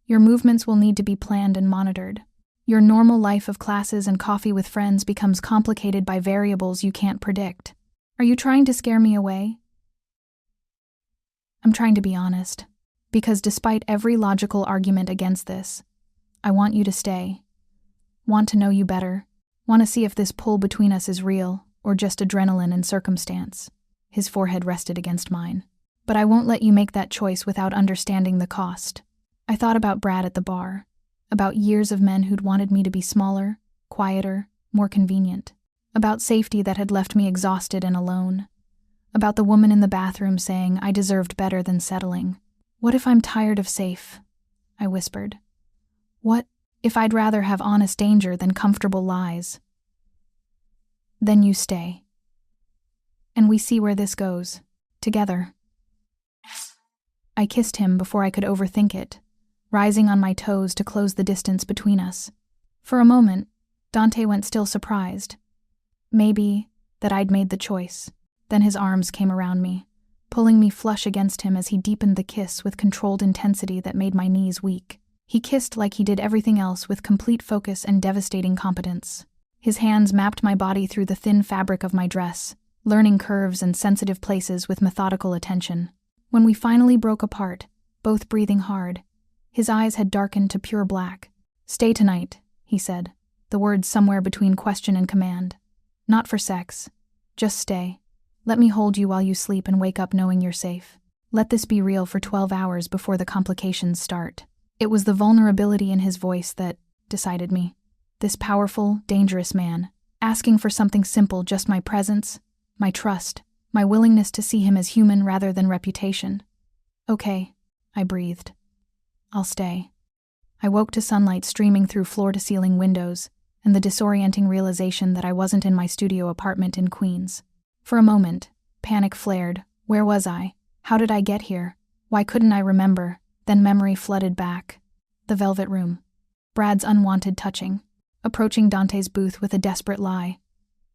Your movements will need to be planned and monitored. Your normal life of classes and coffee with friends becomes complicated by variables you can't predict. Are you trying to scare me away? I'm trying to be honest, because despite every logical argument against this, I want you to stay. Want to know you better. Want to see if this pull between us is real or just adrenaline and circumstance. His forehead rested against mine. But I won't let you make that choice without understanding the cost. I thought about Brad at the bar, about years of men who'd wanted me to be smaller, quieter, more convenient, about safety that had left me exhausted and alone, about the woman in the bathroom saying I deserved better than settling. What if I'm tired of safe? I whispered. What if I'd rather have honest danger than comfortable lies? Then you stay. And we see where this goes, together. I kissed him before I could overthink it, rising on my toes to close the distance between us. For a moment, Dante went still surprised. Maybe that I'd made the choice. Then his arms came around me, pulling me flush against him as he deepened the kiss with controlled intensity that made my knees weak. He kissed like he did everything else with complete focus and devastating competence. His hands mapped my body through the thin fabric of my dress, learning curves and sensitive places with methodical attention. When we finally broke apart, both breathing hard, his eyes had darkened to pure black. Stay tonight, he said, the words somewhere between question and command. Not for sex. Just stay. Let me hold you while you sleep and wake up knowing you're safe. Let this be real for 12 hours before the complications start. It was the vulnerability in his voice that decided me. This powerful, dangerous man, asking for something simple, just my presence, my trust, my willingness to see him as human rather than reputation. Okay, I breathed. I'll stay. I woke to sunlight streaming through floor-to-ceiling windows and the disorienting realization that I wasn't in my studio apartment in Queens. For a moment, panic flared. Where was I? How did I get here? Why couldn't I remember? Then memory flooded back. The velvet room. Brad's unwanted touching. Approaching Dante's booth with a desperate lie.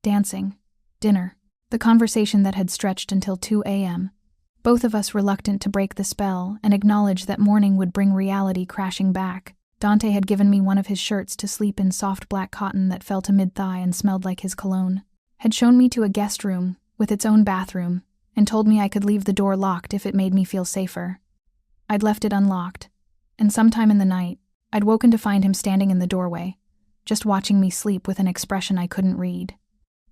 Dancing. Dinner. The conversation that had stretched until 2 a.m. Both of us reluctant to break the spell and acknowledge that morning would bring reality crashing back. Dante had given me one of his shirts to sleep in, soft black cotton that fell to mid-thigh and smelled like his cologne. Had shown me to a guest room with its own bathroom and told me I could leave the door locked if it made me feel safer. I'd left it unlocked, and sometime in the night, I'd woken to find him standing in the doorway, just watching me sleep with an expression I couldn't read.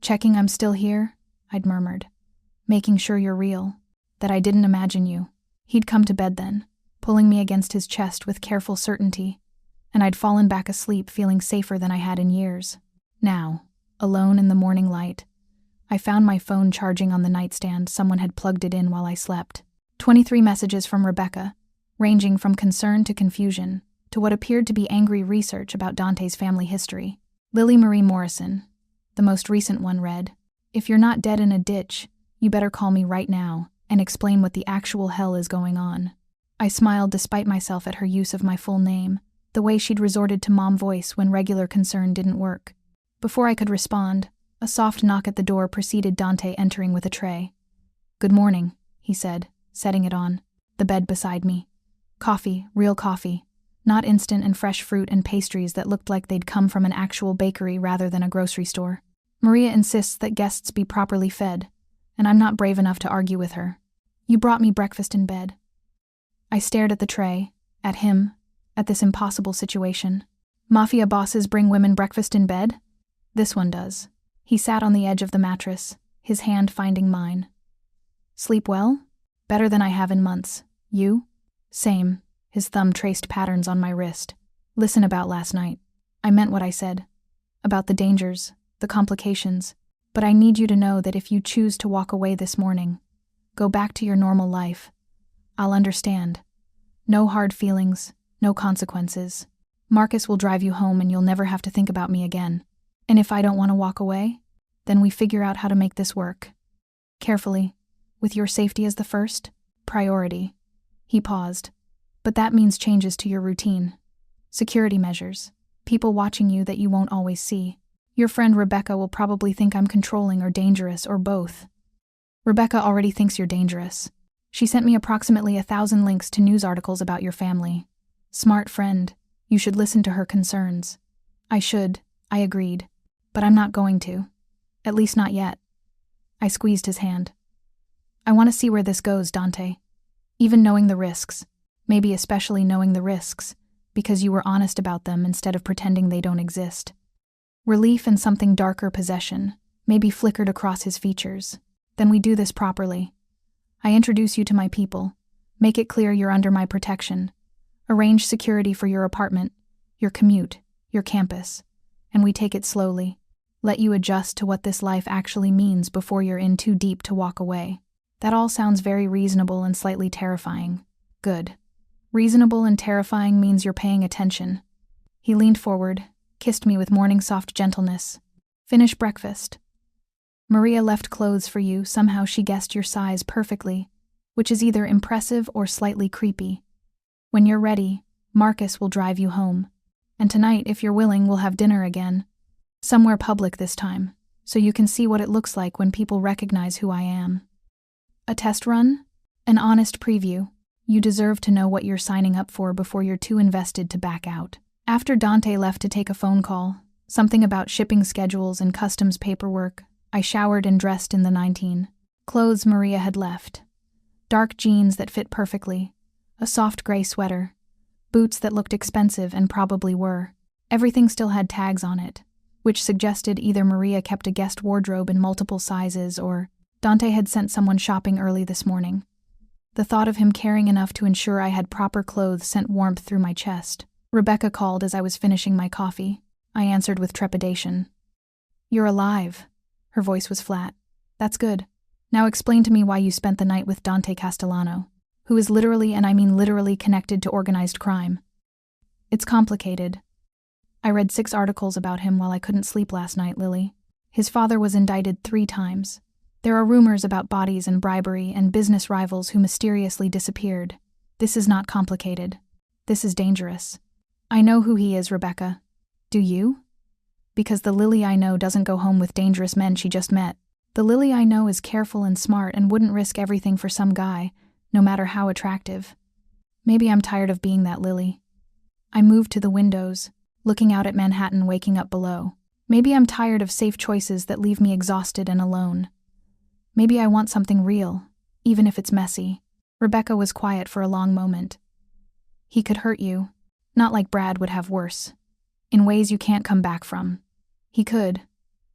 Checking I'm still here, I'd murmured. Making sure you're real, that I didn't imagine you. He'd come to bed then, pulling me against his chest with careful certainty, and I'd fallen back asleep feeling safer than I had in years. Now, alone in the morning light, I found my phone charging on the nightstand. Someone had plugged it in while I slept. 23 messages from Rebecca, ranging from concern to confusion, to what appeared to be angry research about Dante's family history. Lily Marie Morrison, the most recent one, read, "If you're not dead in a ditch, you better call me right now and explain what the actual hell is going on." I smiled despite myself at her use of my full name, the way she'd resorted to mom voice when regular concern didn't work. Before I could respond, a soft knock at the door preceded Dante entering with a tray. "Good morning," he said, setting it on the bed beside me. Coffee, real coffee, not instant, and fresh fruit and pastries that looked like they'd come from an actual bakery rather than a grocery store. Maria insists that guests be properly fed, and I'm not brave enough to argue with her. "You brought me breakfast in bed." I stared at the tray, at him, at this impossible situation. Mafia bosses bring women breakfast in bed? This one does. He sat on the edge of the mattress, his hand finding mine. "Sleep well? Better than I have in months. You?" "Same." His thumb traced patterns on my wrist. "Listen, about last night. I meant what I said. About the dangers, the complications. But I need you to know that if you choose to walk away this morning, go back to your normal life, I'll understand. No hard feelings, no consequences. Marcus will drive you home and you'll never have to think about me again. And if I don't want to walk away, then we figure out how to make this work. Carefully, with your safety as the first priority." He paused. "But that means changes to your routine. Security measures. People watching you that you won't always see. Your friend Rebecca will probably think I'm controlling or dangerous or both." "Rebecca already thinks you're dangerous. She sent me approximately 1,000 links to news articles about your family. Smart friend. You should listen to her concerns." "I should," I agreed. "But I'm not going to. At least not yet." I squeezed his hand. "I want to see where this goes, Dante. Even knowing the risks. Maybe especially knowing the risks, because you were honest about them instead of pretending they don't exist." Relief and something darker, possession, maybe flickered across his features. "Then we do this properly. I introduce you to my people. Make it clear you're under my protection. Arrange security for your apartment, your commute, your campus. And we take it slowly. Let you adjust to what this life actually means before you're in too deep to walk away." That all sounds very reasonable and slightly terrifying. Good. Reasonable and terrifying means you're paying attention. He leaned forward, kissed me with morning soft gentleness. "Finish breakfast. Maria left clothes for you. Somehow she guessed your size perfectly, which is either impressive or slightly creepy. When you're ready, Marcus will drive you home. And tonight, if you're willing, we'll have dinner again. Somewhere public this time, so you can see what it looks like when people recognize who I am. A test run? An honest preview. You deserve to know what you're signing up for before you're too invested to back out." After Dante left to take a phone call, something about shipping schedules and customs paperwork, I showered and dressed in the 19 clothes Maria had left. Dark jeans that fit perfectly, a soft gray sweater, boots that looked expensive and probably were. Everything still had tags on it, which suggested either Maria kept a guest wardrobe in multiple sizes or Dante had sent someone shopping early this morning. The thought of him caring enough to ensure I had proper clothes sent warmth through my chest. Rebecca called as I was finishing my coffee. I answered with trepidation. "You're alive." Her voice was flat. "That's good. Now explain to me why you spent the night with Dante Castellano, who is literally, and I mean literally, connected to organized crime." "It's complicated. I read 6 articles about him while I couldn't sleep last night, Lily. His father was indicted 3 times. There are rumors about bodies and bribery and business rivals who mysteriously disappeared. This is not complicated. This is dangerous. I know who he is, Rebecca. Do you? Because the Lily I know doesn't go home with dangerous men she just met. The Lily I know is careful and smart and wouldn't risk everything for some guy, no matter how attractive. Maybe I'm tired of being that Lily." I moved to the windows, looking out at Manhattan waking up below. Maybe I'm tired of safe choices that leave me exhausted and alone. Maybe I want something real, even if it's messy. Rebecca was quiet for a long moment. "He could hurt you. Not like Brad would have worse. In ways you can't come back from. He could,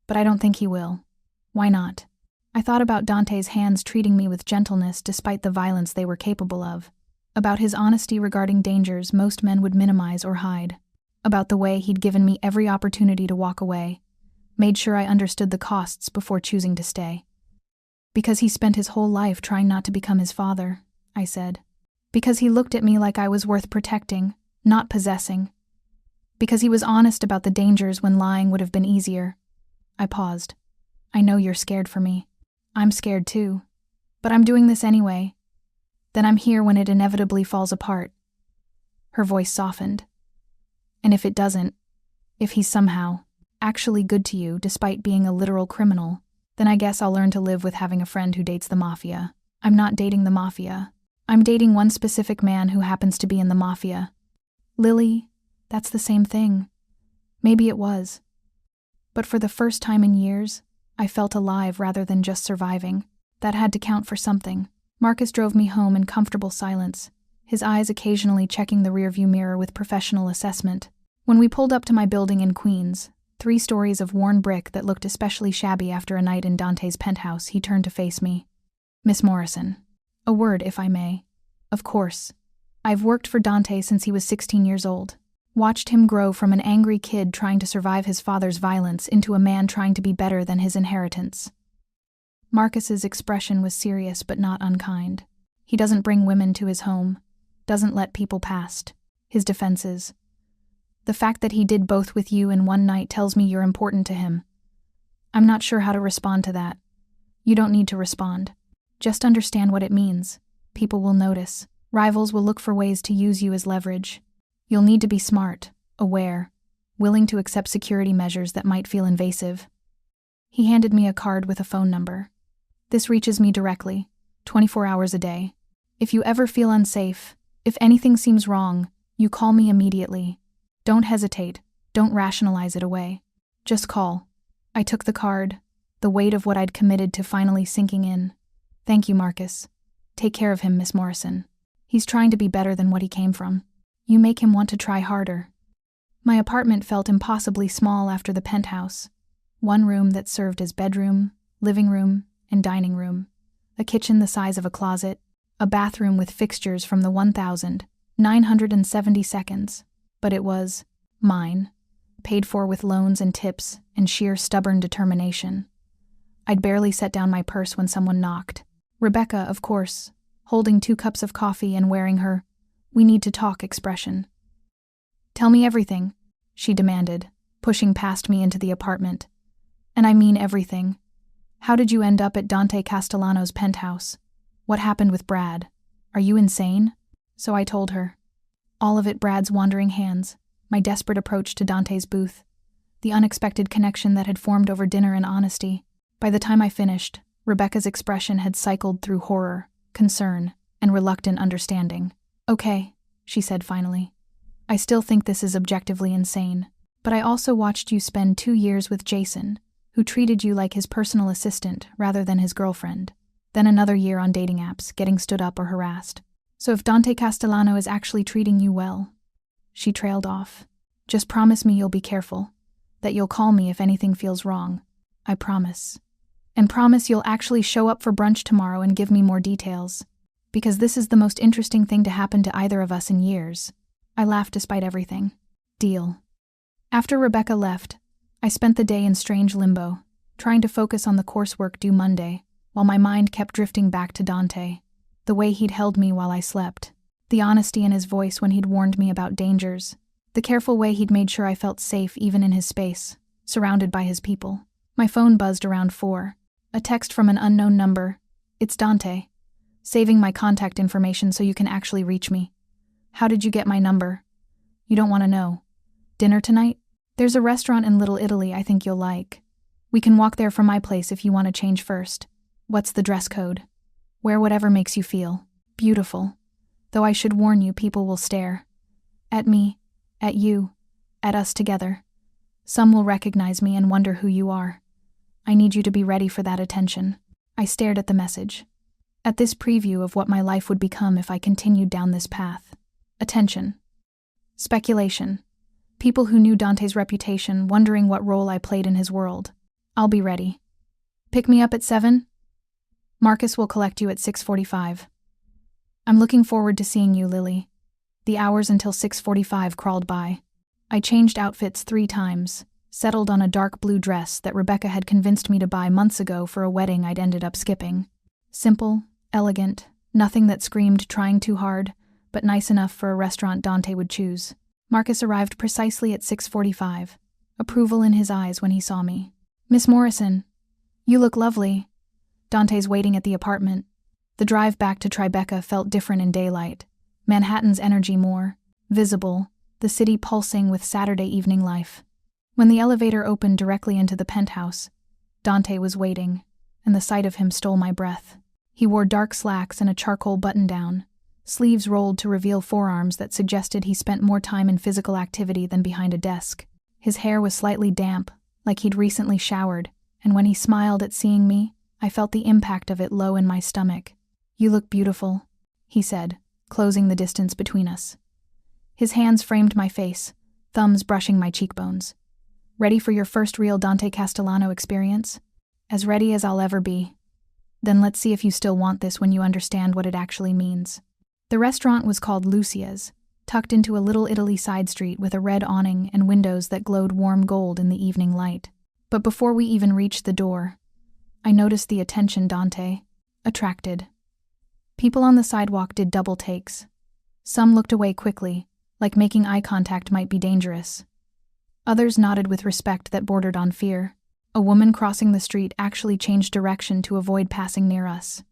but I don't think he will. Why not?" I thought about Dante's hands treating me with gentleness despite the violence they were capable of. About his honesty regarding dangers most men would minimize or hide. About the way he'd given me every opportunity to walk away, made sure I understood the costs before choosing to stay. "Because he spent his whole life trying not to become his father," I said. "Because he looked at me like I was worth protecting, not possessing. Because he was honest about the dangers when lying would have been easier." I paused. "I know you're scared for me. I'm scared too. But I'm doing this anyway. Then I'm here when it inevitably falls apart." Her voice softened. "And if it doesn't, if he's somehow actually good to you despite being a literal criminal, then I guess I'll learn to live with having a friend who dates the Mafia." "I'm not dating the Mafia. I'm dating one specific man who happens to be in the Mafia." "Lily, that's the same thing." Maybe it was. But for the first time in years, I felt alive rather than just surviving. That had to count for something. Marcus drove me home in comfortable silence, his eyes occasionally checking the rearview mirror with professional assessment. When we pulled up to my building in Queens, 3 stories of worn brick that looked especially shabby after a night in Dante's penthouse, he turned to face me. "Miss Morrison. A word, if I may." "Of course. I've worked for Dante since he was 16 years old. Watched him grow from an angry kid trying to survive his father's violence into a man trying to be better than his inheritance." Marcus's expression was serious but not unkind. "He doesn't bring women to his home, doesn't let people past his defenses. The fact that he did both with you in one night tells me you're important to him." I'm not sure how to respond to that. "You don't need to respond. Just understand what it means. People will notice. Rivals will look for ways to use you as leverage. You'll need to be smart, aware, willing to accept security measures that might feel invasive." He handed me a card with a phone number. "This reaches me directly, 24 hours a day. If you ever feel unsafe, if anything seems wrong, you call me immediately. Don't hesitate, don't rationalize it away. Just call." I took the card, the weight of what I'd committed to finally sinking in. "Thank you, Marcus. Take care of him, Miss Morrison. He's trying to be better than what he came from. You make him want to try harder." My apartment felt impossibly small after the penthouse. One room that served as bedroom, living room, and dining room. A kitchen the size of a closet. A bathroom with fixtures from the 1972nd. But it was mine. Paid for with loans and tips and sheer stubborn determination. I'd barely set down my purse when someone knocked. Rebecca, of course, holding 2 cups of coffee and wearing her "we need to talk" expression. "Tell me everything," she demanded, pushing past me into the apartment. "And I mean everything. How did you end up at Dante Castellano's penthouse? What happened with Brad? Are you insane?" So I told her. All of it, Brad's wandering hands, my desperate approach to Dante's booth, the unexpected connection that had formed over dinner and honesty. By the time I finished, Rebecca's expression had cycled through horror, concern, and reluctant understanding. "Okay," she said finally. "I still think this is objectively insane, but I also watched you spend 2 years with Jason, who treated you like his personal assistant rather than his girlfriend. Then another year on dating apps, getting stood up or harassed. So if Dante Castellano is actually treating you well..." She trailed off. "Just promise me you'll be careful, that you'll call me if anything feels wrong." "I promise. And promise you'll actually show up for brunch tomorrow and give me more details. because this is the most interesting thing to happen to either of us in years. I laughed despite everything. Deal. After Rebecca left, I spent the day in strange limbo, trying to focus on the coursework due Monday, while my mind kept drifting back to Dante, the way he'd held me while I slept, the honesty in his voice when he'd warned me about dangers, the careful way he'd made sure I felt safe even in his space, surrounded by his people. My phone buzzed around 4. A text from an unknown number. It's Dante. Saving my contact information so you can actually reach me. How did you get my number? You don't want to know. Dinner tonight? There's a restaurant in Little Italy I think you'll like. We can walk there from my place if you want to change first. What's the dress code? Wear whatever makes you feel beautiful. Though I should warn you, people will stare. At me, at you, at us together. Some will recognize me and wonder who you are. I need you to be ready for that attention. I stared at the message. At this preview of what my life would become if I continued down this path. Attention. Speculation. People who knew Dante's reputation, wondering what role I played in his world. I'll be ready. Pick me up at 7? Marcus will collect you at 6:45. I'm looking forward to seeing you, Lily. The hours until 6:45 crawled by. I changed outfits 3 times, settled on a dark blue dress that Rebecca had convinced me to buy months ago for a wedding I'd ended up skipping. Simple, elegant, nothing that screamed trying too hard, but nice enough for a restaurant Dante would choose. Marcus arrived precisely at 6:45, approval in his eyes when he saw me. Miss Morrison, you look lovely. Dante's waiting at the apartment. The drive back to Tribeca felt different in daylight. Manhattan's energy more visible, the city pulsing with Saturday evening life. When the elevator opened directly into the penthouse, Dante was waiting, and the sight of him stole my breath. He wore dark slacks and a charcoal button-down, sleeves rolled to reveal forearms that suggested he spent more time in physical activity than behind a desk. His hair was slightly damp, like he'd recently showered, and when he smiled at seeing me, I felt the impact of it low in my stomach. You look beautiful, he said, closing the distance between us. His hands framed my face, thumbs brushing my cheekbones. Ready for your first real Dante Castellano experience? As ready as I'll ever be. Then let's see if you still want this when you understand what it actually means. The restaurant was called Lucia's, tucked into a Little Italy side street with a red awning and windows that glowed warm gold in the evening light. But before we even reached the door, I noticed the attention Dante attracted. People on the sidewalk did double takes. Some looked away quickly, like making eye contact might be dangerous. Others nodded with respect that bordered on fear. A woman crossing the street actually changed direction to avoid passing near us.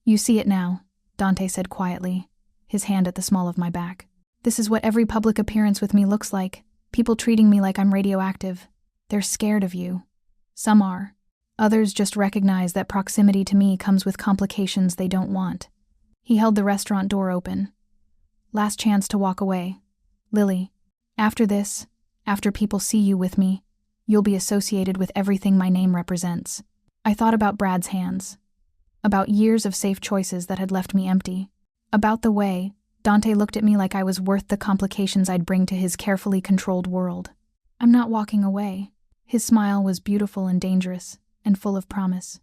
You see it now, Dante said quietly, his hand at the small of my back. This is what every public appearance with me looks like, people treating me like I'm radioactive. They're scared of you. Some are. Others just recognize that proximity to me comes with complications they don't want. He held the restaurant door open. Last chance to walk away. Lily, after this, after people see you with me, you'll be associated with everything my name represents. I thought about Brad's hands. About years of safe choices that had left me empty. About the way Dante looked at me like I was worth the complications I'd bring to his carefully controlled world. I'm not walking away. His smile was beautiful and dangerous, and full of promise.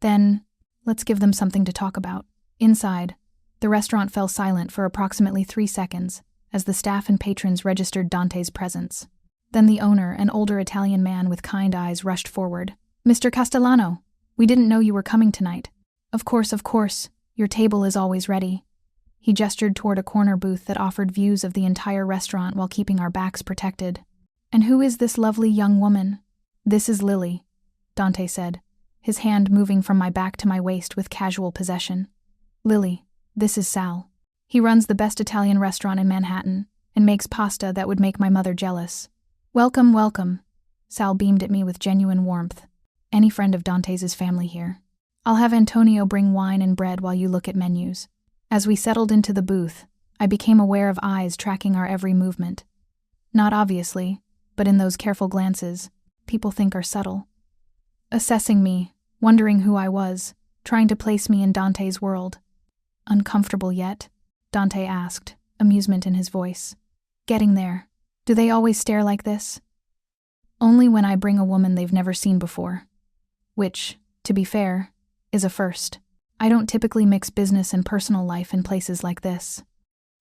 Then, let's give them something to talk about. Inside, the restaurant fell silent for approximately 3 seconds as the staff and patrons registered Dante's presence. Then the owner, an older Italian man with kind eyes, rushed forward. Mr. Castellano, we didn't know you were coming tonight. Of course, your table is always ready. He gestured toward a corner booth that offered views of the entire restaurant while keeping our backs protected. And who is this lovely young woman? This is Lily, Dante said, his hand moving from my back to my waist with casual possession. Lily, this is Sal. He runs the best Italian restaurant in Manhattan and makes pasta that would make my mother jealous. Welcome, welcome. Sal beamed at me with genuine warmth. Any friend of Dante's is family here. I'll have Antonio bring wine and bread while you look at menus. As we settled into the booth, I became aware of eyes tracking our every movement. Not obviously, but in those careful glances, people think are subtle. Assessing me, wondering who I was, trying to place me in Dante's world. Uncomfortable yet? Dante asked, amusement in his voice. Getting there. Do they always stare like this? Only when I bring a woman they've never seen before. Which, to be fair, is a first. I don't typically mix business and personal life in places like this.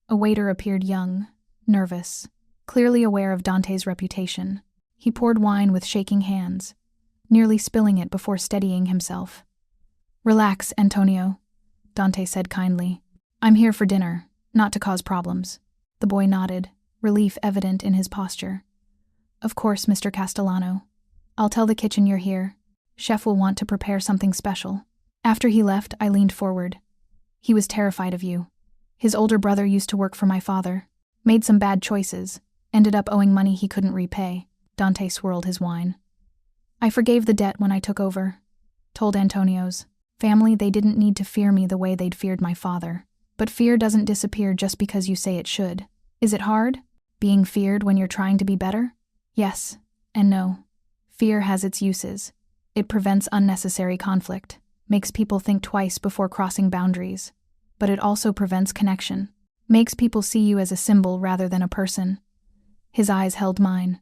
A waiter appeared young, nervous, clearly aware of Dante's reputation. He poured wine with shaking hands, nearly spilling it before steadying himself. "Relax, Antonio," Dante said kindly. "I'm here for dinner, not to cause problems." The boy nodded, relief evident in his posture. "Of course, Mr. Castellano. I'll tell the kitchen you're here. Chef will want to prepare something special." After he left, I leaned forward. "He was terrified of you. His older brother used to work for my father, made some bad choices, ended up owing money he couldn't repay." Dante swirled his wine. "I forgave the debt when I took over," told Antonio's family. They didn't need to fear me the way they'd feared my father. But fear doesn't disappear just because you say it should. Is it hard, being feared when you're trying to be better? Yes, and no. Fear has its uses. It prevents unnecessary conflict, makes people think twice before crossing boundaries. But it also prevents connection, makes people see you as a symbol rather than a person. His eyes held mine.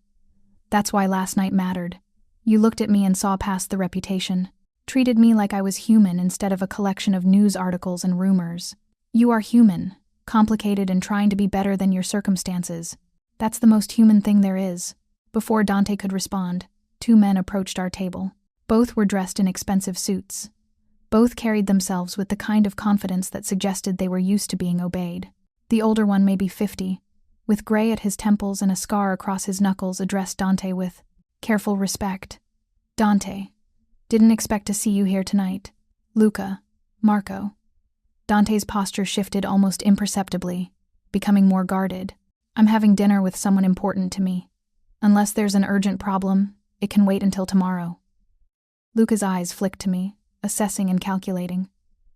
"That's why last night mattered. You looked at me and saw past the reputation, treated me like I was human instead of a collection of news articles and rumors. You are human, complicated and trying to be better than your circumstances. That's the most human thing there is." Before Dante could respond, 2 men approached our table. Both were dressed in expensive suits. Both carried themselves with the kind of confidence that suggested they were used to being obeyed. The older one, maybe 50, with gray at his temples and a scar across his knuckles, addressed Dante with careful respect. "Dante, didn't expect to see you here tonight. Luca, Marco." Dante's posture shifted almost imperceptibly, becoming more guarded. "I'm having dinner with someone important to me. Unless there's an urgent problem, it can wait until tomorrow." Luca's eyes flicked to me, assessing and calculating.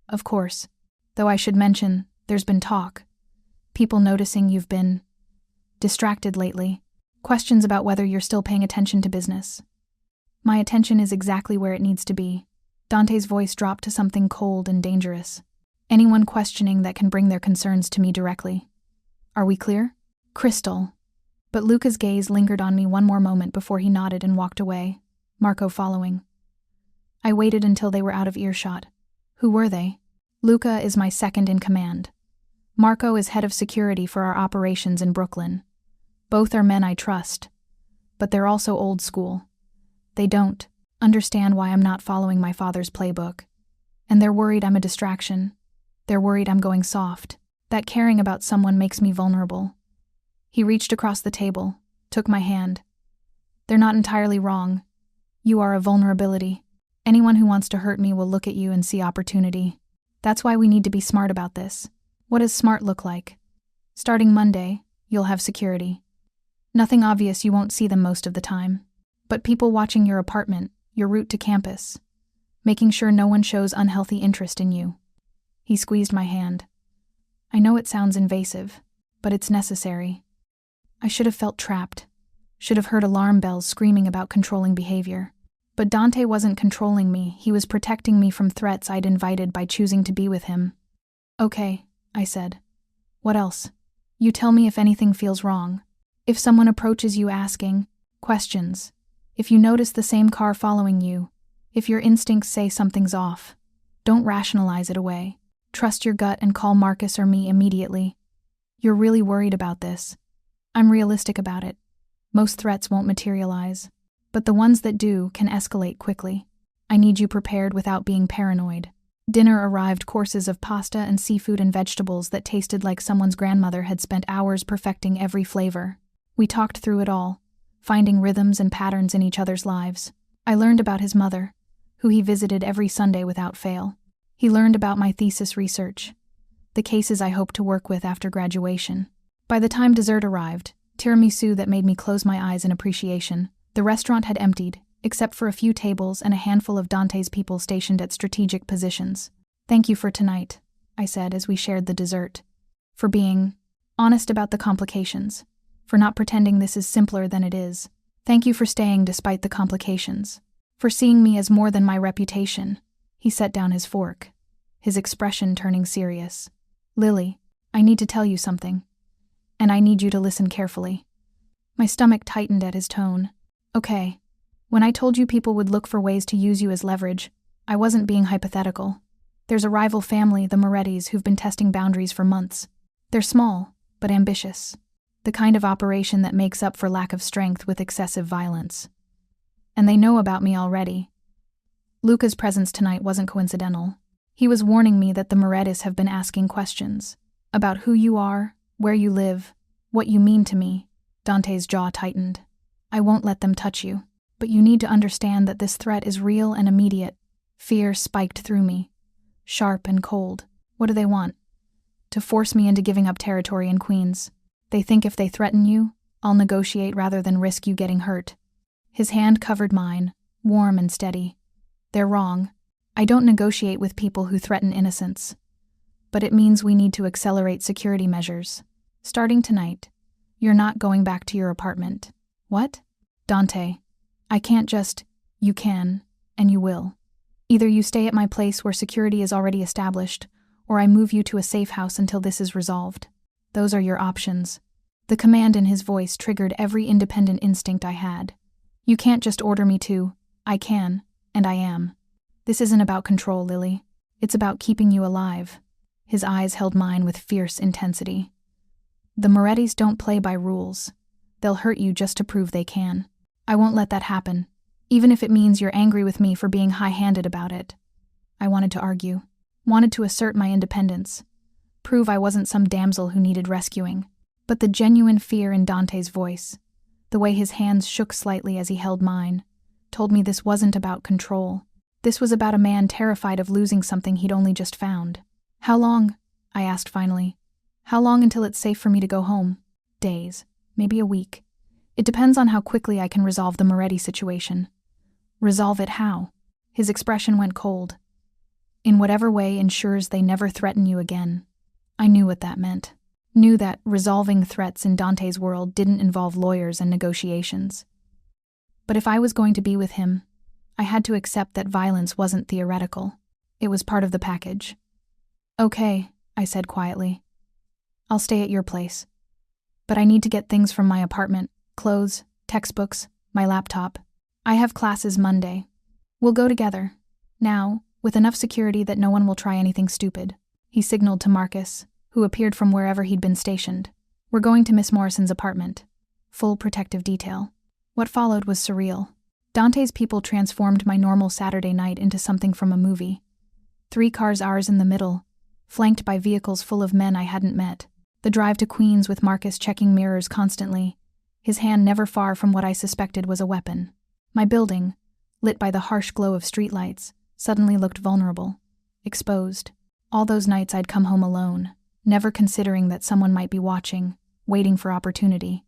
"Of course. Though I should mention, there's been talk. People noticing you've been distracted lately. Questions about whether you're still paying attention to business." "My attention is exactly where it needs to be." Dante's voice dropped to something cold and dangerous. "Anyone questioning that can bring their concerns to me directly. Are we clear?" "Crystal." But Luca's gaze lingered on me one more moment before he nodded and walked away, Marco following. I waited until they were out of earshot. Who were they? "Luca is my second in command. Marco is head of security for our operations in Brooklyn. Both are men I trust, but they're also old school. They don't understand why I'm not following my father's playbook. And they're worried I'm a distraction. They're worried I'm going soft. That caring about someone makes me vulnerable." He reached across the table, took my hand. "They're not entirely wrong. You are a vulnerability. Anyone who wants to hurt me will look at you and see opportunity. That's why we need to be smart about this." "What does smart look like?" "Starting Monday, you'll have security. Nothing obvious, you won't see them most of the time. But people watching your apartment, your route to campus. Making sure no one shows unhealthy interest in you." He squeezed my hand. "I know it sounds invasive, but it's necessary." I should have felt trapped. Should have heard alarm bells screaming about controlling behavior. But Dante wasn't controlling me, he was protecting me from threats I'd invited by choosing to be with him. "Okay," I said. "What else?" "You tell me if anything feels wrong. If someone approaches you asking questions. If you notice the same car following you. If your instincts say something's off. Don't rationalize it away. Trust your gut and call Marcus or me immediately. You're really worried about this. I'm realistic about it. Most threats won't materialize. But the ones that do can escalate quickly. I need you prepared without being paranoid." Dinner arrived, courses of pasta and seafood and vegetables that tasted like someone's grandmother had spent hours perfecting every flavor. We talked through it all, finding rhythms and patterns in each other's lives. I learned about his mother, who he visited every Sunday without fail. He learned about my thesis research, the cases I hoped to work with after graduation. By the time dessert arrived, tiramisu that made me close my eyes in appreciation, the restaurant had emptied, except for a few tables and a handful of Dante's people stationed at strategic positions. "Thank you for tonight," I said as we shared the dessert. "For being honest about the complications. For not pretending this is simpler than it is. Thank you for staying despite the complications. For seeing me as more than my reputation." He set down his fork, his expression turning serious. "Lily, I need to tell you something. And I need you to listen carefully." My stomach tightened at his tone. "Okay. When I told you people would look for ways to use you as leverage, I wasn't being hypothetical. There's a rival family, the Morettis, who've been testing boundaries for months. They're small, but ambitious. The kind of operation that makes up for lack of strength with excessive violence. And they know about me already. Luca's presence tonight wasn't coincidental. He was warning me that the Morettis have been asking questions about who you are, where you live, what you mean to me. Dante's jaw tightened. I won't let them touch you, but you need to understand that this threat is real and immediate. Fear spiked through me, sharp and cold. What do they want? To force me into giving up territory in Queens. They think if they threaten you, I'll negotiate rather than risk you getting hurt. His hand covered mine, warm and steady. They're wrong. I don't negotiate with people who threaten innocence. But it means we need to accelerate security measures. Starting tonight, you're not going back to your apartment. What? Dante, I can't just. You can, and you will. Either you stay at my place where security is already established, or I move you to a safe house until this is resolved. Those are your options. The command in his voice triggered every independent instinct I had. You can't just order me to. I can, and I am. This isn't about control, Lily. It's about keeping you alive. His eyes held mine with fierce intensity. The Morettis don't play by rules. They'll hurt you just to prove they can. I won't let that happen, even if it means you're angry with me for being high-handed about it. I wanted to argue, wanted to assert my independence, prove I wasn't some damsel who needed rescuing. But the genuine fear in Dante's voice, the way his hands shook slightly as he held mine, told me this wasn't about control. This was about a man terrified of losing something he'd only just found. How long? I asked finally. How long until it's safe for me to go home? Days, maybe a week. It depends on how quickly I can resolve the Moretti situation. Resolve it how? His expression went cold. In whatever way ensures they never threaten you again. I knew what that meant. Knew that resolving threats in Dante's world didn't involve lawyers and negotiations. But if I was going to be with him, I had to accept that violence wasn't theoretical. It was part of the package. Okay, I said quietly. I'll stay at your place. But I need to get things from my apartment, clothes, textbooks, my laptop. I have classes Monday. We'll go together. Now, with enough security that no one will try anything stupid. He signaled to Marcus, who appeared from wherever he'd been stationed. We're going to Miss Morrison's apartment. Full protective detail. What followed was surreal. Dante's people transformed my normal Saturday night into something from a movie. 3 cars, ours in the middle, flanked by vehicles full of men I hadn't met. The drive to Queens with Marcus checking mirrors constantly, his hand never far from what I suspected was a weapon. My building, lit by the harsh glow of streetlights, suddenly looked vulnerable, exposed. All those nights I'd come home alone, never considering that someone might be watching, waiting for opportunity.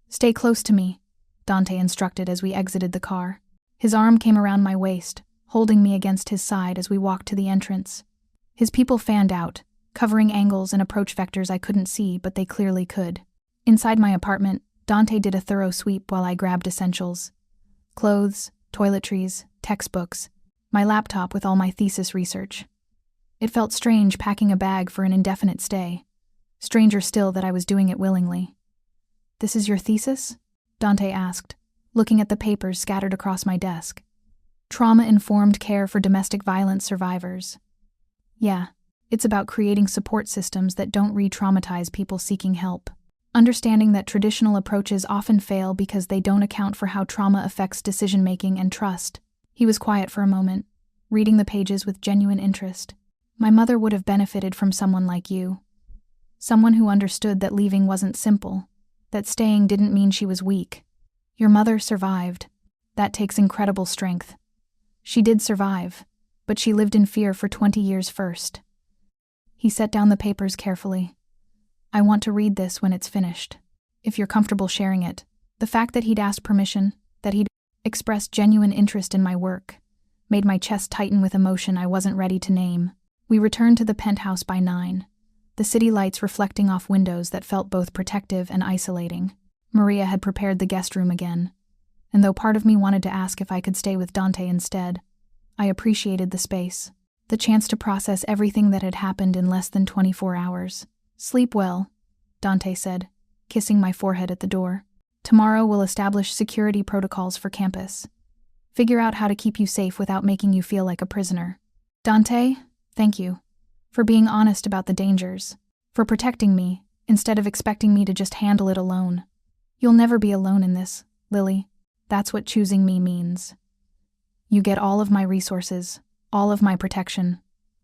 Stay close to me, Dante instructed as we exited the car. His arm came around my waist, holding me against his side as we walked to the entrance. His people fanned out, covering angles and approach vectors I couldn't see, but they clearly could. Inside my apartment, Dante did a thorough sweep while I grabbed essentials. Clothes, toiletries, textbooks, my laptop with all my thesis research. It felt strange packing a bag for an indefinite stay. Stranger still that I was doing it willingly. This is your thesis? Dante asked, looking at the papers scattered across my desk. Trauma-informed care for domestic violence survivors. Yeah, it's about creating support systems that don't re-traumatize people seeking help. Understanding that traditional approaches often fail because they don't account for how trauma affects decision-making and trust. He was quiet for a moment, reading the pages with genuine interest. My mother would have benefited from someone like you. Someone who understood that leaving wasn't simple, that staying didn't mean she was weak. Your mother survived. That takes incredible strength. She did survive, but she lived in fear for 20 years first. He set down the papers carefully. I want to read this when it's finished, if you're comfortable sharing it. The fact that he'd asked permission, that he'd expressed genuine interest in my work, made my chest tighten with emotion I wasn't ready to name. We returned to the penthouse by 9, the city lights reflecting off windows that felt both protective and isolating. Maria had prepared the guest room again, and though part of me wanted to ask if I could stay with Dante instead, I appreciated the space, the chance to process everything that had happened in less than 24 hours. Sleep well, Dante said, kissing my forehead at the door. Tomorrow we'll establish security protocols for campus. Figure out how to keep you safe without making you feel like a prisoner. Dante, Thank you. For being honest about the dangers. For protecting me, instead of expecting me to just handle it alone. You'll never be alone in this, Lily. That's what choosing me means. You get all of my resources, all of my protection,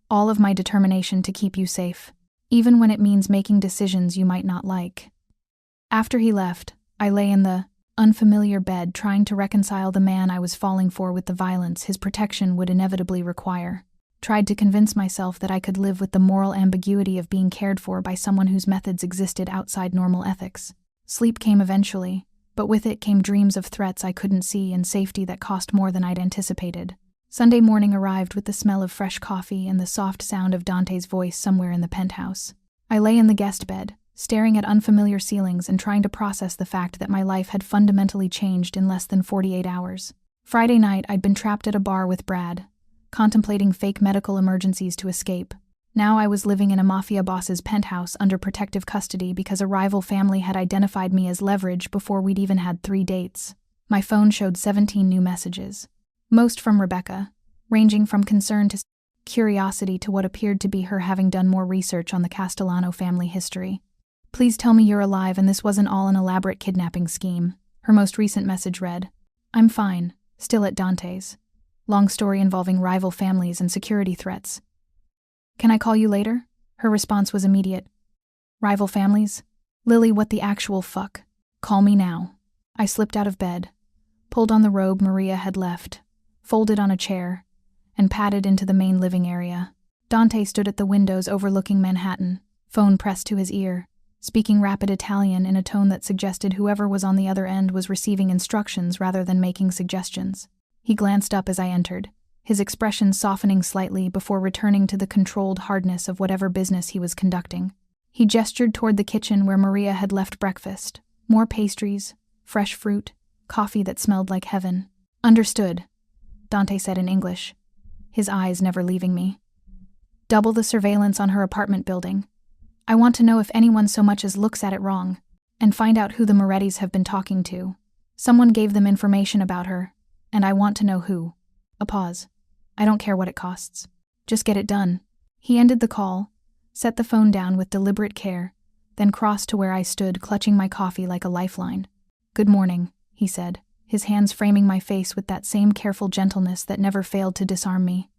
all of my determination to keep you safe, even when it means making decisions you might not like. After he left, I lay in the unfamiliar bed trying to reconcile the man I was falling for with the violence his protection would inevitably require. Tried to convince myself that I could live with the moral ambiguity of being cared for by someone whose methods existed outside normal ethics. Sleep came eventually, but with it came dreams of threats I couldn't see and safety that cost more than I'd anticipated. Sunday morning arrived with the smell of fresh coffee and the soft sound of Dante's voice somewhere in the penthouse. I lay in the guest bed, staring at unfamiliar ceilings and trying to process the fact that my life had fundamentally changed in less than 48 hours. Friday night, I'd been trapped at a bar with Brad, contemplating fake medical emergencies to escape. Now I was living in a Mafia boss's penthouse under protective custody because a rival family had identified me as leverage before we'd even had 3 dates. My phone showed 17 new messages, most from Rebecca, ranging from concern to curiosity to what appeared to be her having done more research on the Castellano family history. Please tell me you're alive and this wasn't all an elaborate kidnapping scheme. Her most recent message read, I'm fine, still at Dante's. Long story involving rival families and security threats. Can I call you later? Her response was immediate. Rival families? Lily, what the actual fuck? Call me now. I slipped out of bed, pulled on the robe Maria had left, folded on a chair, and padded into the main living area. Dante stood at the windows overlooking Manhattan, phone pressed to his ear, speaking rapid Italian in a tone that suggested whoever was on the other end was receiving instructions rather than making suggestions. He glanced up as I entered, his expression softening slightly before returning to the controlled hardness of whatever business he was conducting. He gestured toward the kitchen where Maria had left breakfast, more pastries, fresh fruit, coffee that smelled like heaven. Understood, Dante said in English, his eyes never leaving me. Double the surveillance on her apartment building. I want to know if anyone so much as looks at it wrong, and find out who the Morettis have been talking to. Someone gave them information about her, and I want to know who. A pause. I don't care what it costs. Just get it done. He ended the call, set the phone down with deliberate care, then crossed to where I stood clutching my coffee like a lifeline. Good morning, he said, his hands framing my face with that same careful gentleness that never failed to disarm me.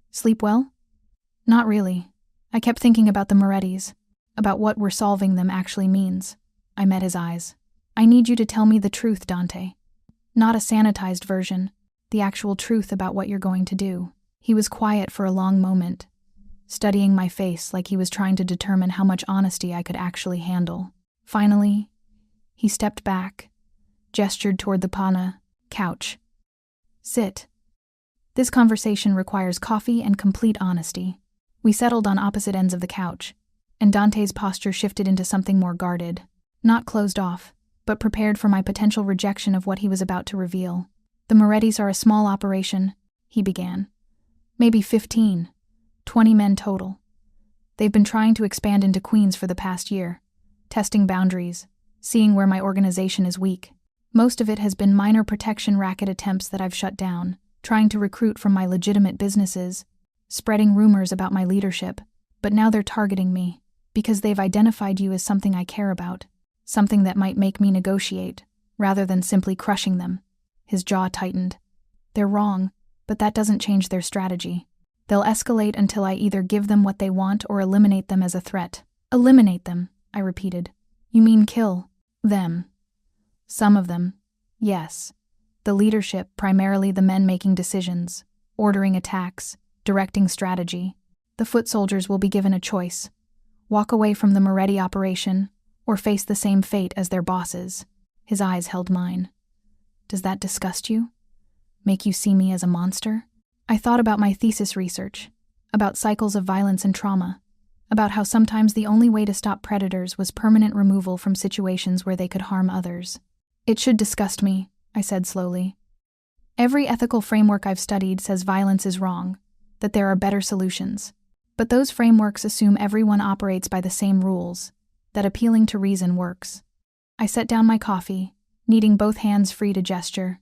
Sleep well? Not really. I kept thinking about the Morettis, about what we're solving them actually means. I met his eyes. I need you to tell me the truth, Dante. Not a sanitized version, the actual truth about what you're going to do. He was quiet for a long moment, studying my face like he was trying to determine how much honesty I could actually handle. Finally, he stepped back, gestured toward the pana couch. Sit. This conversation requires coffee and complete honesty. We settled on opposite ends of the couch, and Dante's posture shifted into something more guarded, not closed off, but prepared for my potential rejection of what he was about to reveal. The Morettis are a small operation, he began. Maybe 15, 20 men total. They've been trying to expand into Queens for the past year, testing boundaries, seeing where my organization is weak. Most of it has been minor protection racket attempts that I've shut down, trying to recruit from my legitimate businesses, spreading rumors about my leadership, but now they're targeting me, because they've identified you as something I care about, something that might make me negotiate, rather than simply crushing them. His jaw tightened. They're wrong, but that doesn't change their strategy. They'll escalate until I either give them what they want or eliminate them as a threat. Eliminate them, I repeated. You mean kill them? Some of them, yes. The leadership, primarily the men making decisions, ordering attacks, directing strategy. The foot soldiers will be given a choice. Walk away from the Moretti operation, or face the same fate as their bosses. His eyes held mine. Does that disgust you? Make you see me as a monster? I thought about my thesis research, about cycles of violence and trauma, about how sometimes the only way to stop predators was permanent removal from situations where they could harm others. It should disgust me, I said slowly. Every ethical framework I've studied says violence is wrong, that there are better solutions. But those frameworks assume everyone operates by the same rules, that appealing to reason works. I set down my coffee, needing both hands free to gesture.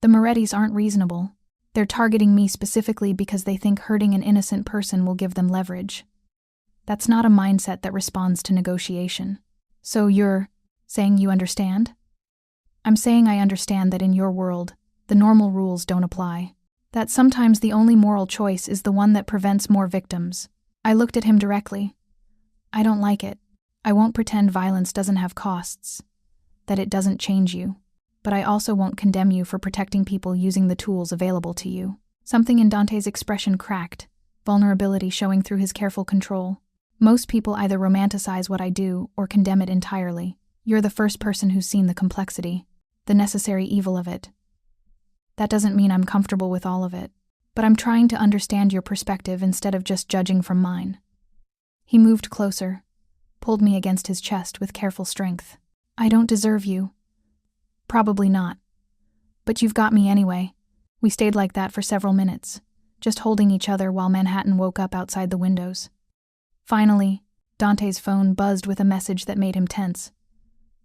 The Morettis aren't reasonable. They're targeting me specifically because they think hurting an innocent person will give them leverage. That's not a mindset that responds to negotiation. So you're saying you understand? I'm saying I understand that in your world, the normal rules don't apply. That sometimes the only moral choice is the one that prevents more victims. I looked at him directly. I don't like it. I won't pretend violence doesn't have costs, that it doesn't change you. But I also won't condemn you for protecting people using the tools available to you. Something in Dante's expression cracked, vulnerability showing through his careful control. Most people either romanticize what I do or condemn it entirely. You're the first person who's seen the complexity, the necessary evil of it. That doesn't mean I'm comfortable with all of it, but I'm trying to understand your perspective instead of just judging from mine. He moved closer, pulled me against his chest with careful strength. I don't deserve you. Probably not. But you've got me anyway. We stayed like that for several minutes, just holding each other while Manhattan woke up outside the windows. Finally, Dante's phone buzzed with a message that made him tense.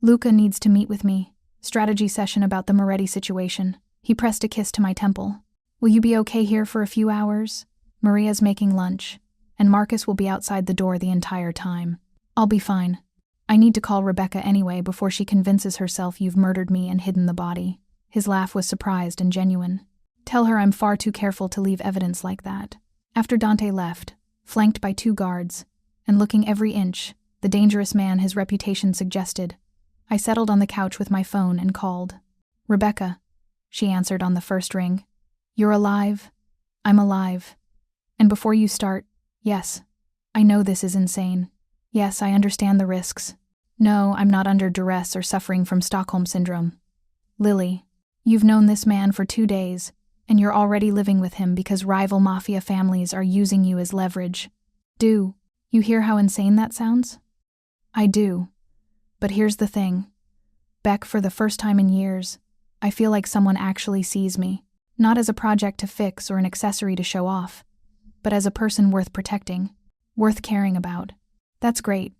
Luca needs to meet with me. Strategy session about the Moretti situation. He pressed a kiss to my temple. Will you be okay here for a few hours? Maria's making lunch, and Marcus will be outside the door the entire time. I'll be fine. I need to call Rebecca anyway before she convinces herself you've murdered me and hidden the body. His laugh was surprised and genuine. Tell her I'm far too careful to leave evidence like that. After Dante left, flanked by 2 guards, and looking every inch, the dangerous man his reputation suggested, I settled on the couch with my phone and called. Rebecca, she answered on the first ring. You're alive? I'm alive. And before you start, yes, I know this is insane. Yes, I understand the risks. No, I'm not under duress or suffering from Stockholm Syndrome. Lily, you've known this man for 2 days, and you're already living with him because rival Mafia families are using you as leverage. Do you hear how insane that sounds? I do. But here's the thing. Beck, for the first time in years, I feel like someone actually sees me, not as a project to fix or an accessory to show off, but as a person worth protecting, worth caring about. That's great,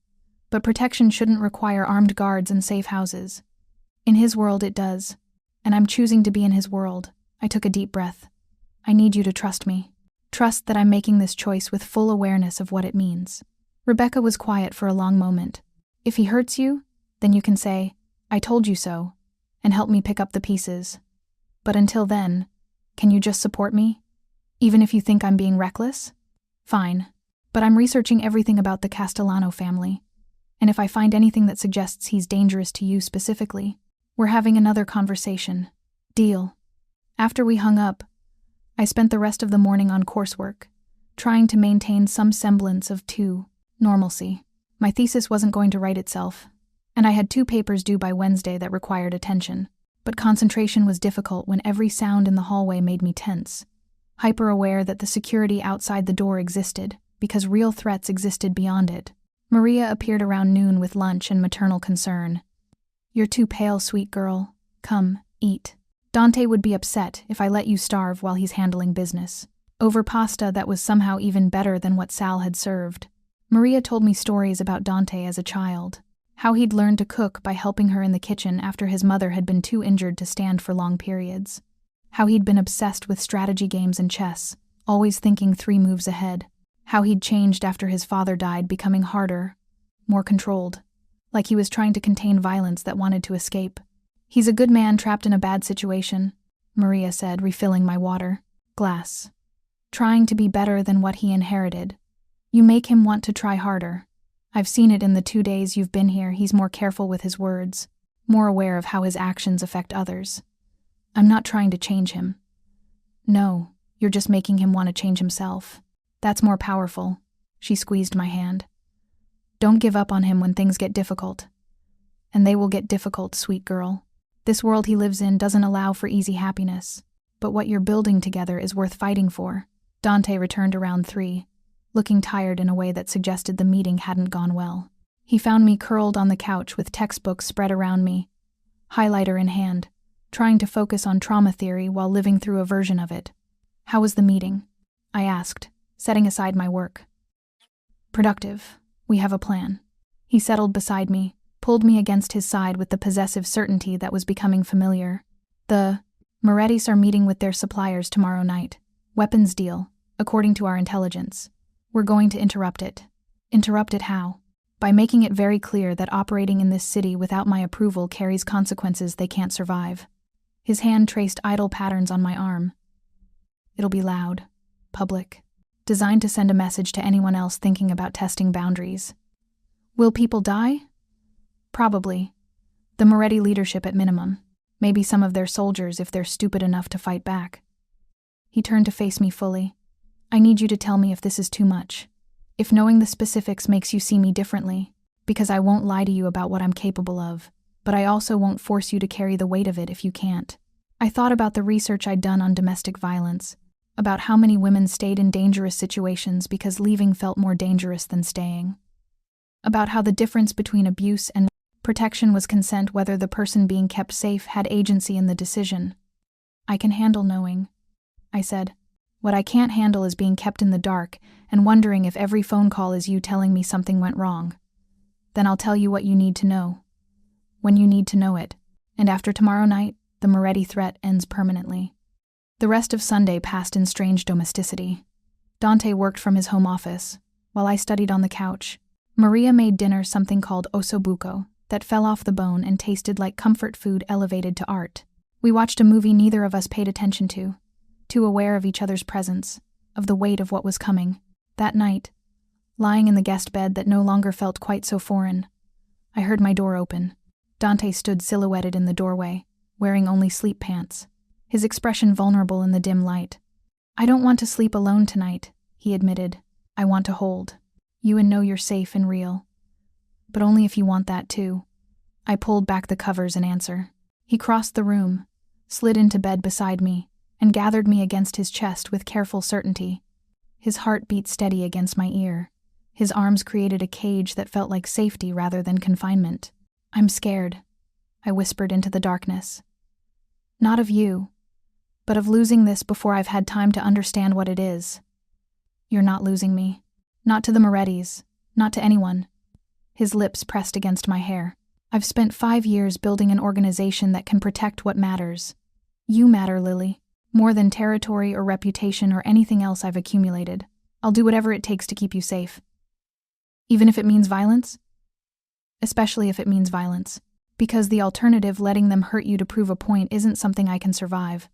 but protection shouldn't require armed guards and safe houses. In his world it does, and I'm choosing to be in his world. I took a deep breath. I need you to trust me. Trust that I'm making this choice with full awareness of what it means. Rebecca was quiet for a long moment. If he hurts you, then you can say, I told you so, and help me pick up the pieces. But until then, can you just support me? Even if you think I'm being reckless? Fine. But I'm researching everything about the Castellano family, and if I find anything that suggests he's dangerous to you specifically, we're having another conversation. Deal. After we hung up, I spent the rest of the morning on coursework, trying to maintain some semblance of normalcy. My thesis wasn't going to write itself, and I had 2 papers due by Wednesday that required attention, but concentration was difficult when every sound in the hallway made me tense, hyper-aware that the security outside the door existed, because real threats existed beyond it. Maria appeared around noon with lunch and maternal concern. You're too pale, sweet girl. Come, eat. Dante would be upset if I let you starve while he's handling business. Over pasta that was somehow even better than what Sal had served. Maria told me stories about Dante as a child. How he'd learned to cook by helping her in the kitchen after his mother had been too injured to stand for long periods. How he'd been obsessed with strategy games and chess, always thinking 3 moves ahead. How he'd changed after his father died, becoming harder, more controlled, like he was trying to contain violence that wanted to escape. He's a good man trapped in a bad situation, Maria said, refilling my water glass. Trying to be better than what he inherited. You make him want to try harder. I've seen it in the 2 days you've been here. He's more careful with his words, more aware of how his actions affect others. I'm not trying to change him. No, you're just making him want to change himself. That's more powerful. She squeezed my hand. Don't give up on him when things get difficult. And they will get difficult, sweet girl. This world he lives in doesn't allow for easy happiness, but what you're building together is worth fighting for. Dante returned around 3, looking tired in a way that suggested the meeting hadn't gone well. He found me curled on the couch with textbooks spread around me, highlighter in hand, trying to focus on trauma theory while living through a version of it. How was the meeting? I asked, setting aside my work. Productive. We have a plan. He settled beside me, pulled me against his side with the possessive certainty that was becoming familiar. Morettis are meeting with their suppliers tomorrow night. Weapons deal, according to our intelligence. We're going to interrupt it. Interrupt it how? By making it very clear that operating in this city without my approval carries consequences they can't survive. His hand traced idle patterns on my arm. It'll be loud, public, designed to send a message to anyone else thinking about testing boundaries. Will people die? Probably. The Moretti leadership at minimum. Maybe some of their soldiers if they're stupid enough to fight back. He turned to face me fully. I need you to tell me if this is too much. If knowing the specifics makes you see me differently, because I won't lie to you about what I'm capable of, but I also won't force you to carry the weight of it if you can't. I thought about the research I'd done on domestic violence, about how many women stayed in dangerous situations because leaving felt more dangerous than staying. About how the difference between abuse and protection was consent, whether the person being kept safe had agency in the decision. I can handle knowing, I said. What I can't handle is being kept in the dark and wondering if every phone call is you telling me something went wrong. Then I'll tell you what you need to know, when you need to know it, and after tomorrow night, the Moretti threat ends permanently. The rest of Sunday passed in strange domesticity. Dante worked from his home office, while I studied on the couch. Maria made dinner something called ossobuco, that fell off the bone and tasted like comfort food elevated to art. We watched a movie neither of us paid attention to, too aware of each other's presence, of the weight of what was coming. That night, lying in the guest bed that no longer felt quite so foreign, I heard my door open. Dante stood silhouetted in the doorway, wearing only sleep pants, his expression vulnerable in the dim light. I don't want to sleep alone tonight, he admitted. I want to hold you and know you're safe and real. But only if you want that too. I pulled back the covers in answer. He crossed the room, slid into bed beside me, and gathered me against his chest with careful certainty. His heart beat steady against my ear. His arms created a cage that felt like safety rather than confinement. I'm scared, I whispered into the darkness. Not of you, but of losing this before I've had time to understand what it is. You're not losing me. Not to the Morettis, not to anyone. His lips pressed against my hair. I've spent 5 years building an organization that can protect what matters. You matter, Lily. More than territory or reputation or anything else I've accumulated. I'll do whatever it takes to keep you safe. Even if it means violence? Especially if it means violence. Because the alternative, letting them hurt you to prove a point, isn't something I can survive.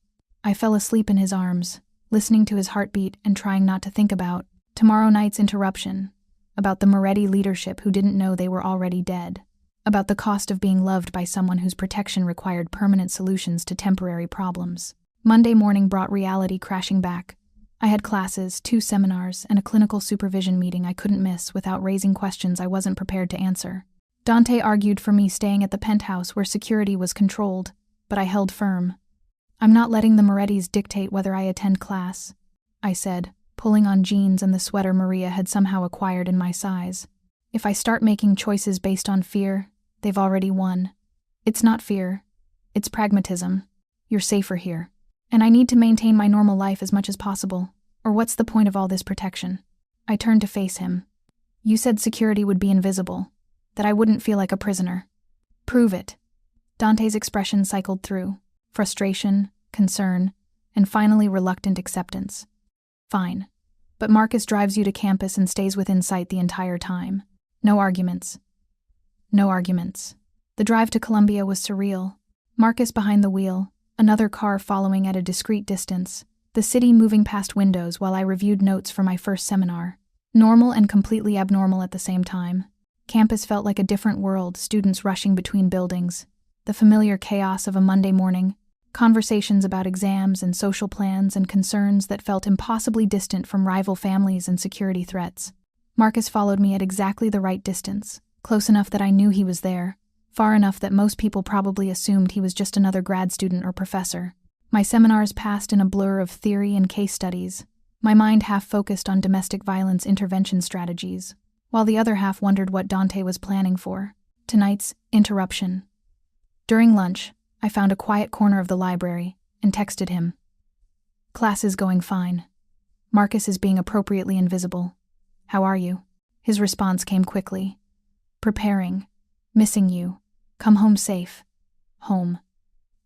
I fell asleep in his arms, listening to his heartbeat and trying not to think about tomorrow night's interruption, about the Moretti leadership who didn't know they were already dead, about the cost of being loved by someone whose protection required permanent solutions to temporary problems. Monday morning brought reality crashing back. I had classes, 2 seminars, and a clinical supervision meeting I couldn't miss without raising questions I wasn't prepared to answer. Dante argued for me staying at the penthouse where security was controlled, but I held firm. I'm not letting the Morettis dictate whether I attend class, I said, pulling on jeans and the sweater Maria had somehow acquired in my size. If I start making choices based on fear, they've already won. It's not fear. It's pragmatism. You're safer here. And I need to maintain my normal life as much as possible, or what's the point of all this protection? I turned to face him. You said security would be invisible, that I wouldn't feel like a prisoner. Prove it. Dante's expression cycled through, frustration, concern, and finally reluctant acceptance. Fine. But Marcus drives you to campus and stays within sight the entire time. No arguments. No arguments. The drive to Columbia was surreal. Marcus behind the wheel, another car following at a discreet distance, the city moving past windows while I reviewed notes for my first seminar. Normal and completely abnormal at the same time. Campus felt like a different world, students rushing between buildings. The familiar chaos of a Monday morning. Conversations about exams and social plans and concerns that felt impossibly distant from rival families and security threats. Marcus followed me at exactly the right distance, close enough that I knew he was there. Far enough that most people probably assumed he was just another grad student or professor. My seminars passed in a blur of theory and case studies, my mind half focused on domestic violence intervention strategies, while the other half wondered what Dante was planning for tonight's interruption. During lunch, I found a quiet corner of the library and texted him. Class is going fine. Marcus is being appropriately invisible. How are you? His response came quickly. Preparing. Missing you. Come home safe. Home.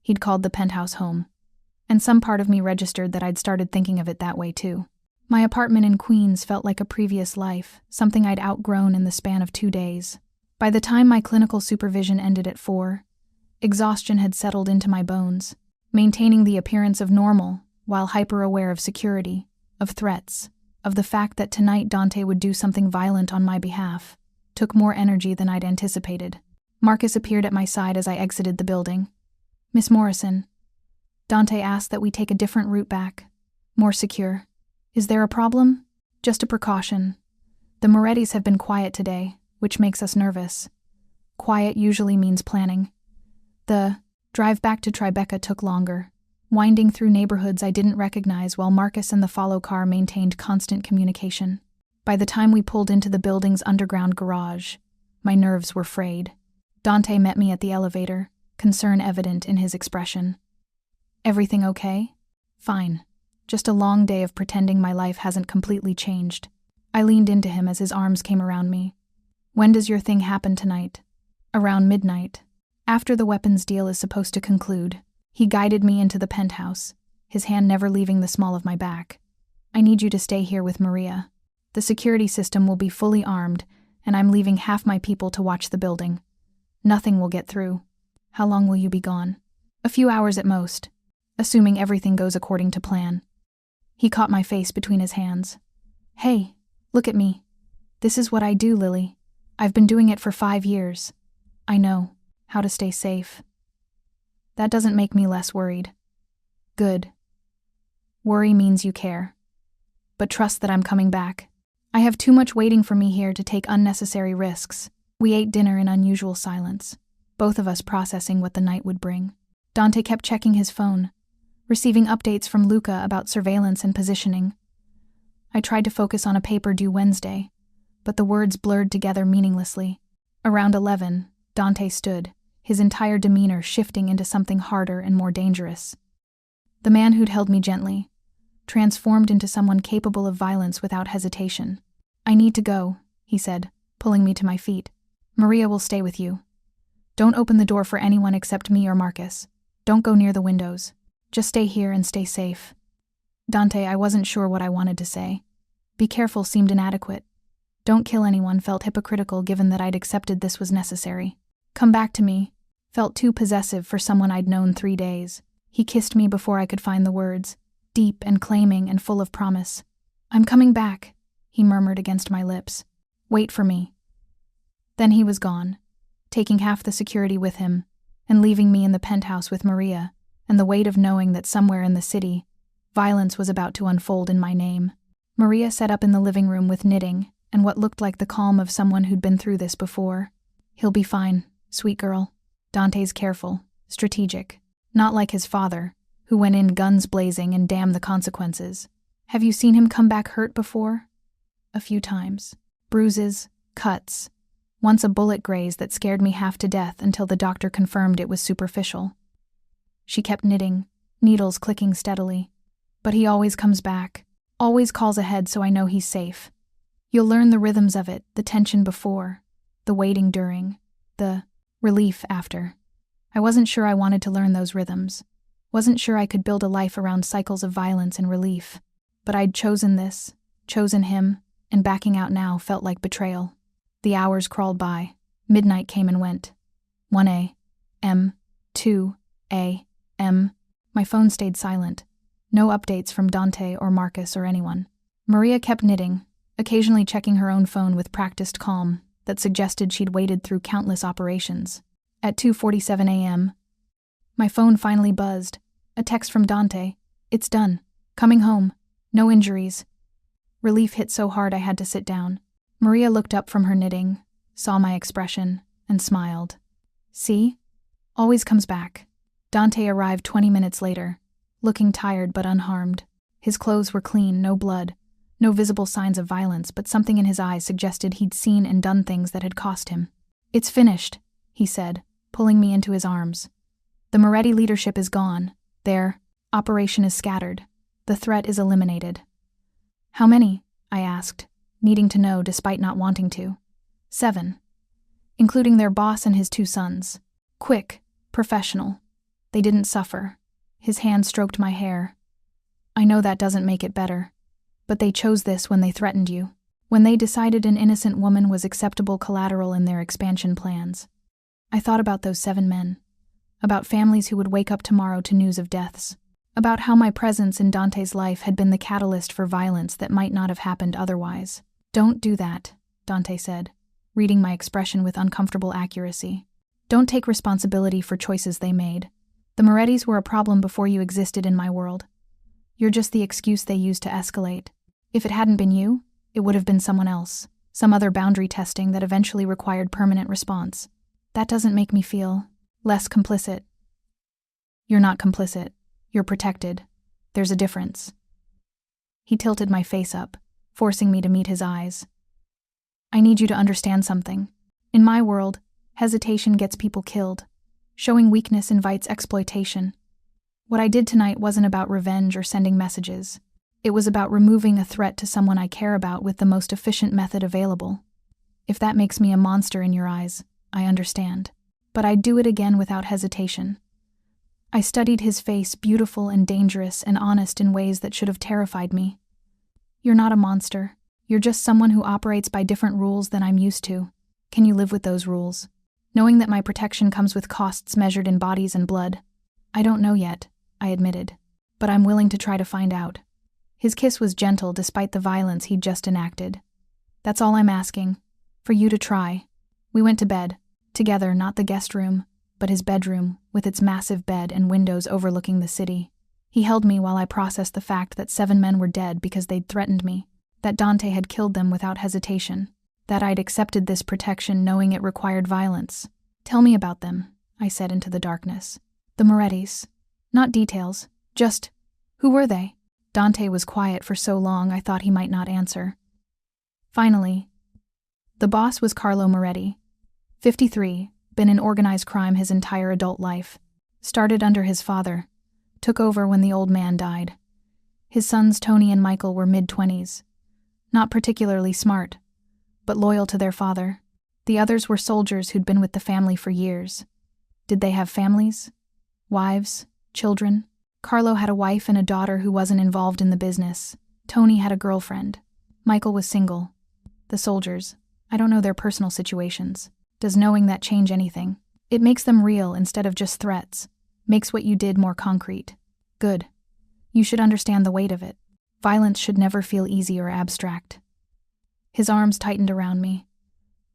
He'd called the penthouse home. And some part of me registered that I'd started thinking of it that way too. My apartment in Queens felt like a previous life, something I'd outgrown in the span of 2 days. By the time my clinical supervision ended at 4, exhaustion had settled into my bones. Maintaining the appearance of normal, while hyper-aware of security, of threats, of the fact that tonight Dante would do something violent on my behalf, took more energy than I'd anticipated. Marcus appeared at my side as I exited the building. "Miss Morrison." Dante asked that we take a different route back, more secure. "Is there a problem?" "Just a precaution. The Morettis have been quiet today, which makes us nervous. Quiet usually means planning. The drive back to Tribeca took longer, winding through neighborhoods I didn't recognize while Marcus and the follow car maintained constant communication. By the time we pulled into the building's underground garage, my nerves were frayed. Dante met me at the elevator, concern evident in his expression. "Everything okay?" "Fine. Just a long day of pretending my life hasn't completely changed." I leaned into him as his arms came around me. "When does your thing happen tonight?" "Around midnight. After the weapons deal is supposed to conclude." He guided me into the penthouse, his hand never leaving the small of my back. "I need you to stay here with Maria. The security system will be fully armed, and I'm leaving half my people to watch the building. Nothing will get through." "How long will you be gone?" "A few hours at most, assuming everything goes according to plan." He caught my face between his hands. "Hey, look at me. This is what I do, Lily. I've been doing it for 5 years. I know how to stay safe." "That doesn't make me less worried." "Good. Worry means you care. But trust that I'm coming back. I have too much waiting for me here to take unnecessary risks." We ate dinner in unusual silence, both of us processing what the night would bring. Dante kept checking his phone, receiving updates from Luca about surveillance and positioning. I tried to focus on a paper due Wednesday, but the words blurred together meaninglessly. Around 11, Dante stood, his entire demeanor shifting into something harder and more dangerous. The man who'd held me gently, transformed into someone capable of violence without hesitation. "I need to go," he said, pulling me to my feet. "Maria will stay with you. Don't open the door for anyone except me or Marcus. Don't go near the windows. Just stay here and stay safe." "Dante," I wasn't sure what I wanted to say. "Be careful" seemed inadequate. "Don't kill anyone" felt hypocritical given that I'd accepted this was necessary. "Come back to me" felt too possessive for someone I'd known 3 days. He kissed me before I could find the words, deep and claiming and full of promise. "I'm coming back," he murmured against my lips. "Wait for me." Then he was gone, taking half the security with him, and leaving me in the penthouse with Maria, and the weight of knowing that somewhere in the city, violence was about to unfold in my name. Maria sat up in the living room with knitting, and what looked like the calm of someone who'd been through this before. "He'll be fine, sweet girl." Dante's careful, strategic, not like his father, who went in guns blazing and damned the consequences. "Have you seen him come back hurt before?" "A few times. Bruises, cuts. Once a bullet graze that scared me half to death until the doctor confirmed it was superficial." She kept knitting, needles clicking steadily. "But he always comes back, always calls ahead so I know he's safe. You'll learn the rhythms of it, the tension before, the waiting during, the relief after." I wasn't sure I wanted to learn those rhythms. Wasn't sure I could build a life around cycles of violence and relief. But I'd chosen this, chosen him, and backing out now felt like betrayal. The hours crawled by. Midnight came and went. 1 a.m., 2 a.m. My phone stayed silent. No updates from Dante or Marcus or anyone. Maria kept knitting, occasionally checking her own phone with practiced calm that suggested she'd waded through countless operations. At 2:47 a.m., my phone finally buzzed. A text from Dante. "It's done. Coming home. No injuries." Relief hit so hard I had to sit down. Maria looked up from her knitting, saw my expression, and smiled. "See? Always comes back." Dante arrived 20 minutes later, looking tired but unharmed. His clothes were clean, no blood, no visible signs of violence, but something in his eyes suggested he'd seen and done things that had cost him. "It's finished," he said, pulling me into his arms. "The Moretti leadership is gone. Their operation is scattered. The threat is eliminated." "How many?" I asked, needing to know despite not wanting to. 7. Including their boss and his 2 sons. Quick, professional. They didn't suffer. His hand stroked my hair. I know that doesn't make it better, but they chose this when they threatened you, when they decided an innocent woman was acceptable collateral in their expansion plans. I thought about those 7 men, about families who would wake up tomorrow to news of deaths, about how my presence in Dante's life had been the catalyst for violence that might not have happened otherwise. Don't do that, Dante said, reading my expression with uncomfortable accuracy. Don't take responsibility for choices they made. The Morettis were a problem before you existed in my world. You're just the excuse they used to escalate. If it hadn't been you, it would have been someone else, some other boundary testing that eventually required permanent response. That doesn't make me feel less complicit. You're not complicit. You're protected. There's a difference. He tilted my face up, forcing me to meet his eyes. I need you to understand something. In my world, hesitation gets people killed. Showing weakness invites exploitation. What I did tonight wasn't about revenge or sending messages. It was about removing a threat to someone I care about with the most efficient method available. If that makes me a monster in your eyes, I understand. But I'd do it again without hesitation. I studied his face, beautiful and dangerous and honest in ways that should have terrified me. You're not a monster. You're just someone who operates by different rules than I'm used to. Can you live with those rules? Knowing that my protection comes with costs measured in bodies and blood? I don't know yet, I admitted. But I'm willing to try to find out. His kiss was gentle despite the violence he'd just enacted. That's all I'm asking. For you to try. We went to bed. Together, not the guest room, but his bedroom, with its massive bed and windows overlooking the city. He held me while I processed the fact that 7 men were dead because they'd threatened me, that Dante had killed them without hesitation, that I'd accepted this protection knowing it required violence. Tell me about them, I said into the darkness. The Morettis. Not details, just, who were they? Dante was quiet for so long I thought he might not answer. Finally, the boss was Carlo Moretti, 53, been in organized crime his entire adult life. Started under his father, took over when the old man died. His sons Tony and Michael were mid-20s. Not particularly smart, but loyal to their father. The others were soldiers who'd been with the family for years. Did they have families? Wives? Children? Carlo had a wife and a daughter who wasn't involved in the business. Tony had a girlfriend. Michael was single. The soldiers, I don't know their personal situations. Does knowing that change anything? It makes them real instead of just threats. Makes what you did more concrete. Good. You should understand the weight of it. Violence should never feel easy or abstract. His arms tightened around me.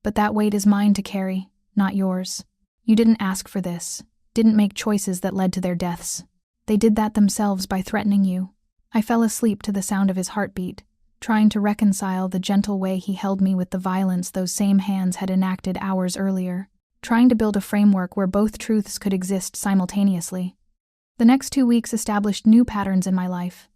But that weight is mine to carry, not yours. You didn't ask for this, didn't make choices that led to their deaths. They did that themselves by threatening you. I fell asleep to the sound of his heartbeat, trying to reconcile the gentle way he held me with the violence those same hands had enacted hours earlier, trying to build a framework where both truths could exist simultaneously. The next 2 weeks established new patterns in my life.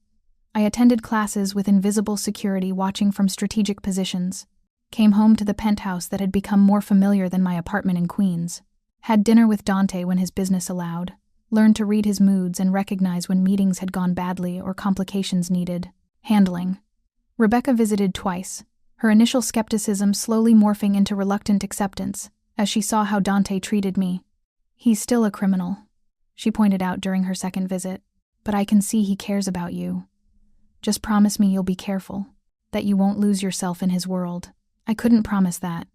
I attended classes with invisible security watching from strategic positions, came home to the penthouse that had become more familiar than my apartment in Queens, had dinner with Dante when his business allowed, learned to read his moods and recognize when meetings had gone badly or complications needed handling. Rebecca visited twice, her initial skepticism slowly morphing into reluctant acceptance as she saw how Dante treated me. He's still a criminal, she pointed out during her second visit, but I can see he cares about you. Just promise me you'll be careful, that you won't lose yourself in his world. I couldn't promise that.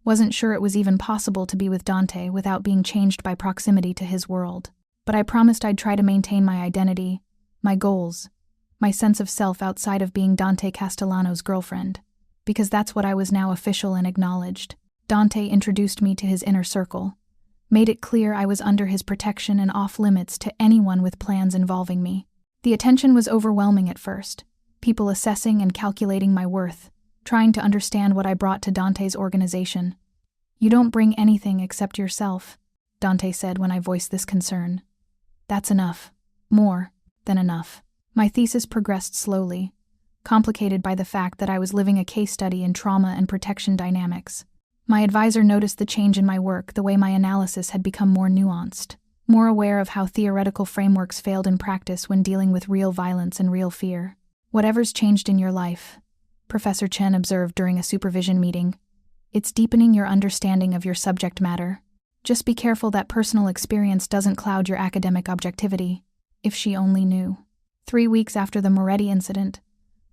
Wasn't sure it was even possible to be with Dante without being changed by proximity to his world. But I promised I'd try to maintain my identity, my goals, my sense of self outside of being Dante Castellano's girlfriend, because that's what I was now official and acknowledged. Dante introduced me to his inner circle, made it clear I was under his protection and off limits to anyone with plans involving me. The attention was overwhelming at first, people assessing and calculating my worth, trying to understand what I brought to Dante's organization. You don't bring anything except yourself, Dante said when I voiced this concern. That's enough. More than enough. My thesis progressed slowly, complicated by the fact that I was living a case study in trauma and protection dynamics. My advisor noticed the change in my work, the way my analysis had become more nuanced, more aware of how theoretical frameworks failed in practice when dealing with real violence and real fear. Whatever's changed in your life, Professor Chen observed during a supervision meeting, it's deepening your understanding of your subject matter. Just be careful that personal experience doesn't cloud your academic objectivity. If she only knew. 3 weeks after the Moretti incident,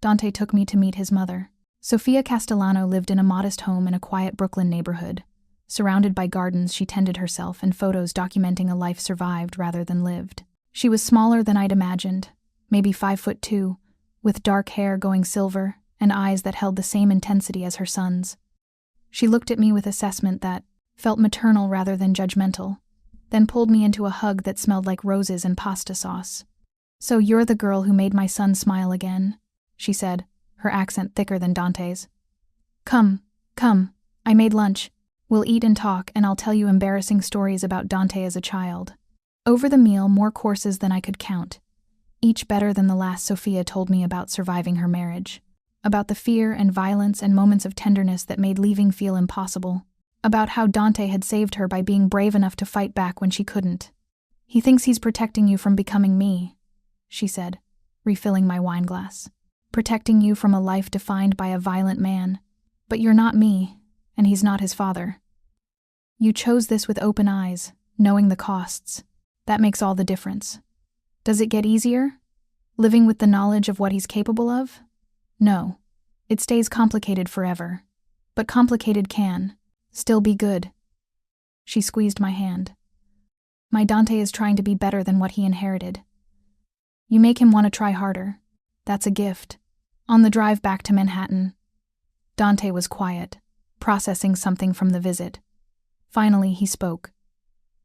Dante took me to meet his mother. Sofia Castellano lived in a modest home in a quiet Brooklyn neighborhood. Surrounded by gardens, she tended herself and photos documenting a life survived rather than lived. She was smaller than I'd imagined, maybe 5'2", with dark hair going silver and eyes that held the same intensity as her son's. She looked at me with assessment that felt maternal rather than judgmental, then pulled me into a hug that smelled like roses and pasta sauce. "So you're the girl who made my son smile again," she said, her accent thicker than Dante's. Come, I made lunch. We'll eat and talk, and I'll tell you embarrassing stories about Dante as a child." Over the meal, more courses than I could count, each better than the last. Sofia told me about surviving her marriage, about the fear and violence and moments of tenderness that made leaving feel impossible, about how Dante had saved her by being brave enough to fight back when she couldn't. "He thinks he's protecting you from becoming me," she said, refilling my wine glass. "Protecting you from a life defined by a violent man. But you're not me, and he's not his father. You chose this with open eyes, knowing the costs. That makes all the difference. Does it get easier? Living with the knowledge of what he's capable of? No. It stays complicated forever. But complicated can still be good." She squeezed my hand. "My Dante is trying to be better than what he inherited. You make him want to try harder. That's a gift." On the drive back to Manhattan, Dante was quiet, processing something from the visit. Finally, he spoke.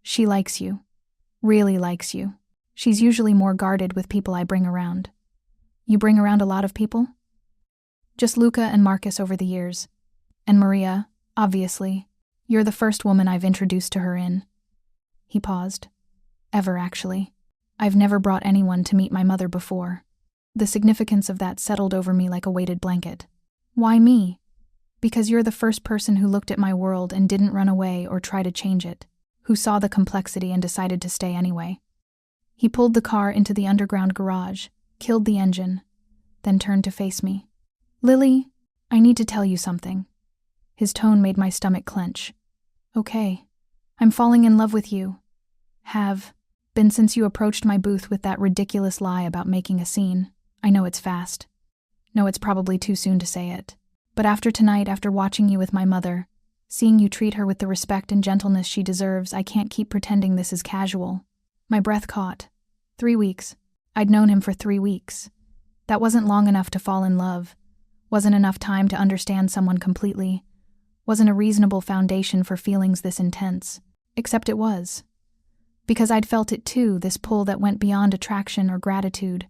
"She likes you. Really likes you. She's usually more guarded with people I bring around." "You bring around a lot of people?" "Just Luca and Marcus over the years. And Maria, obviously. You're the first woman I've introduced to her in." He paused. "Ever, actually. I've never brought anyone to meet my mother before." The significance of that settled over me like a weighted blanket. "Why me?" "Because you're the first person who looked at my world and didn't run away or try to change it, who saw the complexity and decided to stay anyway." He pulled the car into the underground garage, killed the engine, then turned to face me. "Lily, I need to tell you something." His tone made my stomach clench. "Okay. I'm falling in love with you. Have been since you approached my booth with that ridiculous lie about making a scene. I know it's fast. No, it's probably too soon to say it. But after tonight, after watching you with my mother, seeing you treat her with the respect and gentleness she deserves, I can't keep pretending this is casual." My breath caught. 3 weeks. I'd known him for 3 weeks. That wasn't long enough to fall in love. Wasn't enough time to understand someone completely. Wasn't a reasonable foundation for feelings this intense. Except it was. Because I'd felt it too, this pull that went beyond attraction or gratitude.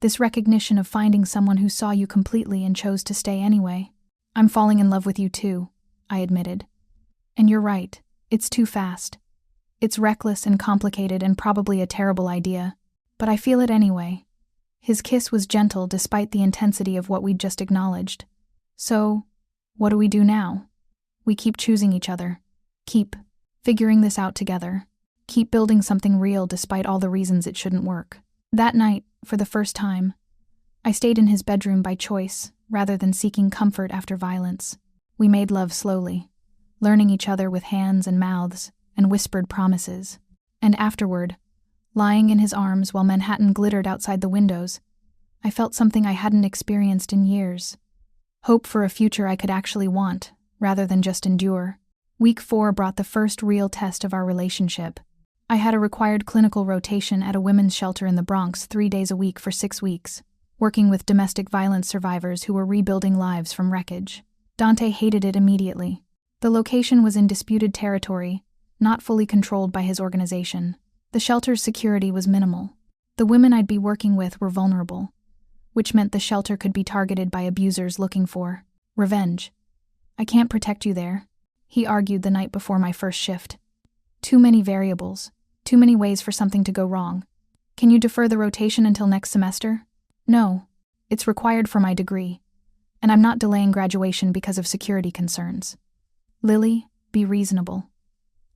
This recognition of finding someone who saw you completely and chose to stay anyway. "I'm falling in love with you too," I admitted. "And you're right, it's too fast. It's reckless and complicated and probably a terrible idea. But I feel it anyway." His kiss was gentle despite the intensity of what we'd just acknowledged. "So, what do we do now?" "We keep choosing each other. Keep figuring this out together. Keep building something real despite all the reasons it shouldn't work." That night, for the first time, I stayed in his bedroom by choice, rather than seeking comfort after violence. We made love slowly, learning each other with hands and mouths, and whispered promises. And afterward, lying in his arms while Manhattan glittered outside the windows, I felt something I hadn't experienced in years. Hope for a future I could actually want, rather than just endure. Week 4 brought the first real test of our relationship. I had a required clinical rotation at a women's shelter in the Bronx 3 days a week for 6 weeks, working with domestic violence survivors who were rebuilding lives from wreckage. Dante hated it immediately. The location was in disputed territory, not fully controlled by his organization. The shelter's security was minimal. The women I'd be working with were vulnerable, which meant the shelter could be targeted by abusers looking for revenge. "I can't protect you there," he argued the night before my first shift. "Too many variables. Too many ways for something to go wrong. Can you defer the rotation until next semester?" "No. It's required for my degree. And I'm not delaying graduation because of security concerns." "Lily, be reasonable."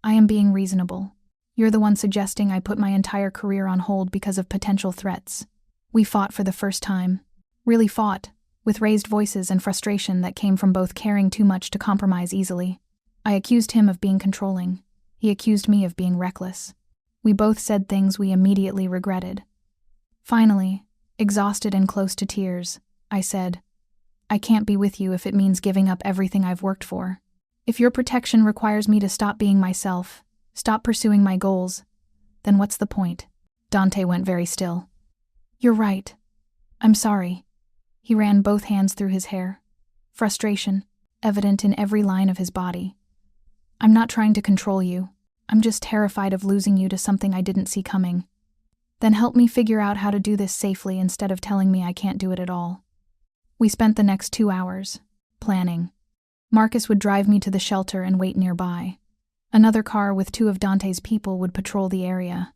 "I am being reasonable. You're the one suggesting I put my entire career on hold because of potential threats." We fought for the first time. Really fought, with raised voices and frustration that came from both caring too much to compromise easily. I accused him of being controlling. He accused me of being reckless. We both said things we immediately regretted. Finally, exhausted and close to tears, I said, I can't be with you if it means giving up everything I've worked for. If your protection requires me to stop being myself, stop pursuing my goals, then what's the point? Dante went very still. You're right. I'm sorry. He ran both hands through his hair. Frustration, evident in every line of his body. I'm not trying to control you. I'm just terrified of losing you to something I didn't see coming. Then help me figure out how to do this safely instead of telling me I can't do it at all. We spent the next 2 hours planning. Marcus would drive me to the shelter and wait nearby. Another car with 2 of Dante's people would patrol the area.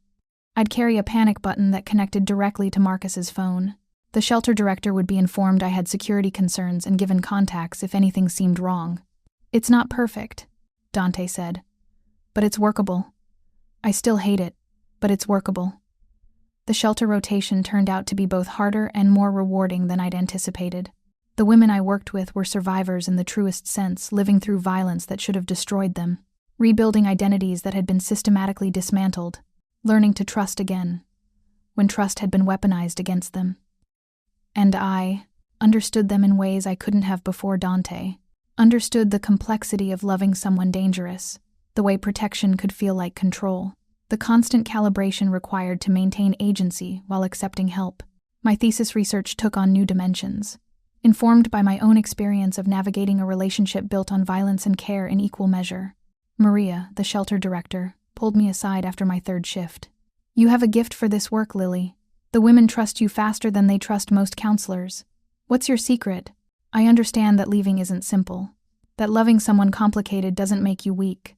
I'd carry a panic button that connected directly to Marcus's phone. The shelter director would be informed I had security concerns and given contacts if anything seemed wrong. It's not perfect, Dante said, but it's workable. I still hate it, but it's workable. The shelter rotation turned out to be both harder and more rewarding than I'd anticipated. The women I worked with were survivors in the truest sense, living through violence that should have destroyed them, rebuilding identities that had been systematically dismantled, learning to trust again, when trust had been weaponized against them. And I understood them in ways I couldn't have before Dante, understood the complexity of loving someone dangerous, the way protection could feel like control, the constant calibration required to maintain agency while accepting help. My thesis research took on new dimensions, informed by my own experience of navigating a relationship built on violence and care in equal measure. Maria, the shelter director, pulled me aside after my 3rd shift. You have a gift for this work, Lily. The women trust you faster than they trust most counselors. What's your secret? I understand that leaving isn't simple, that loving someone complicated doesn't make you weak,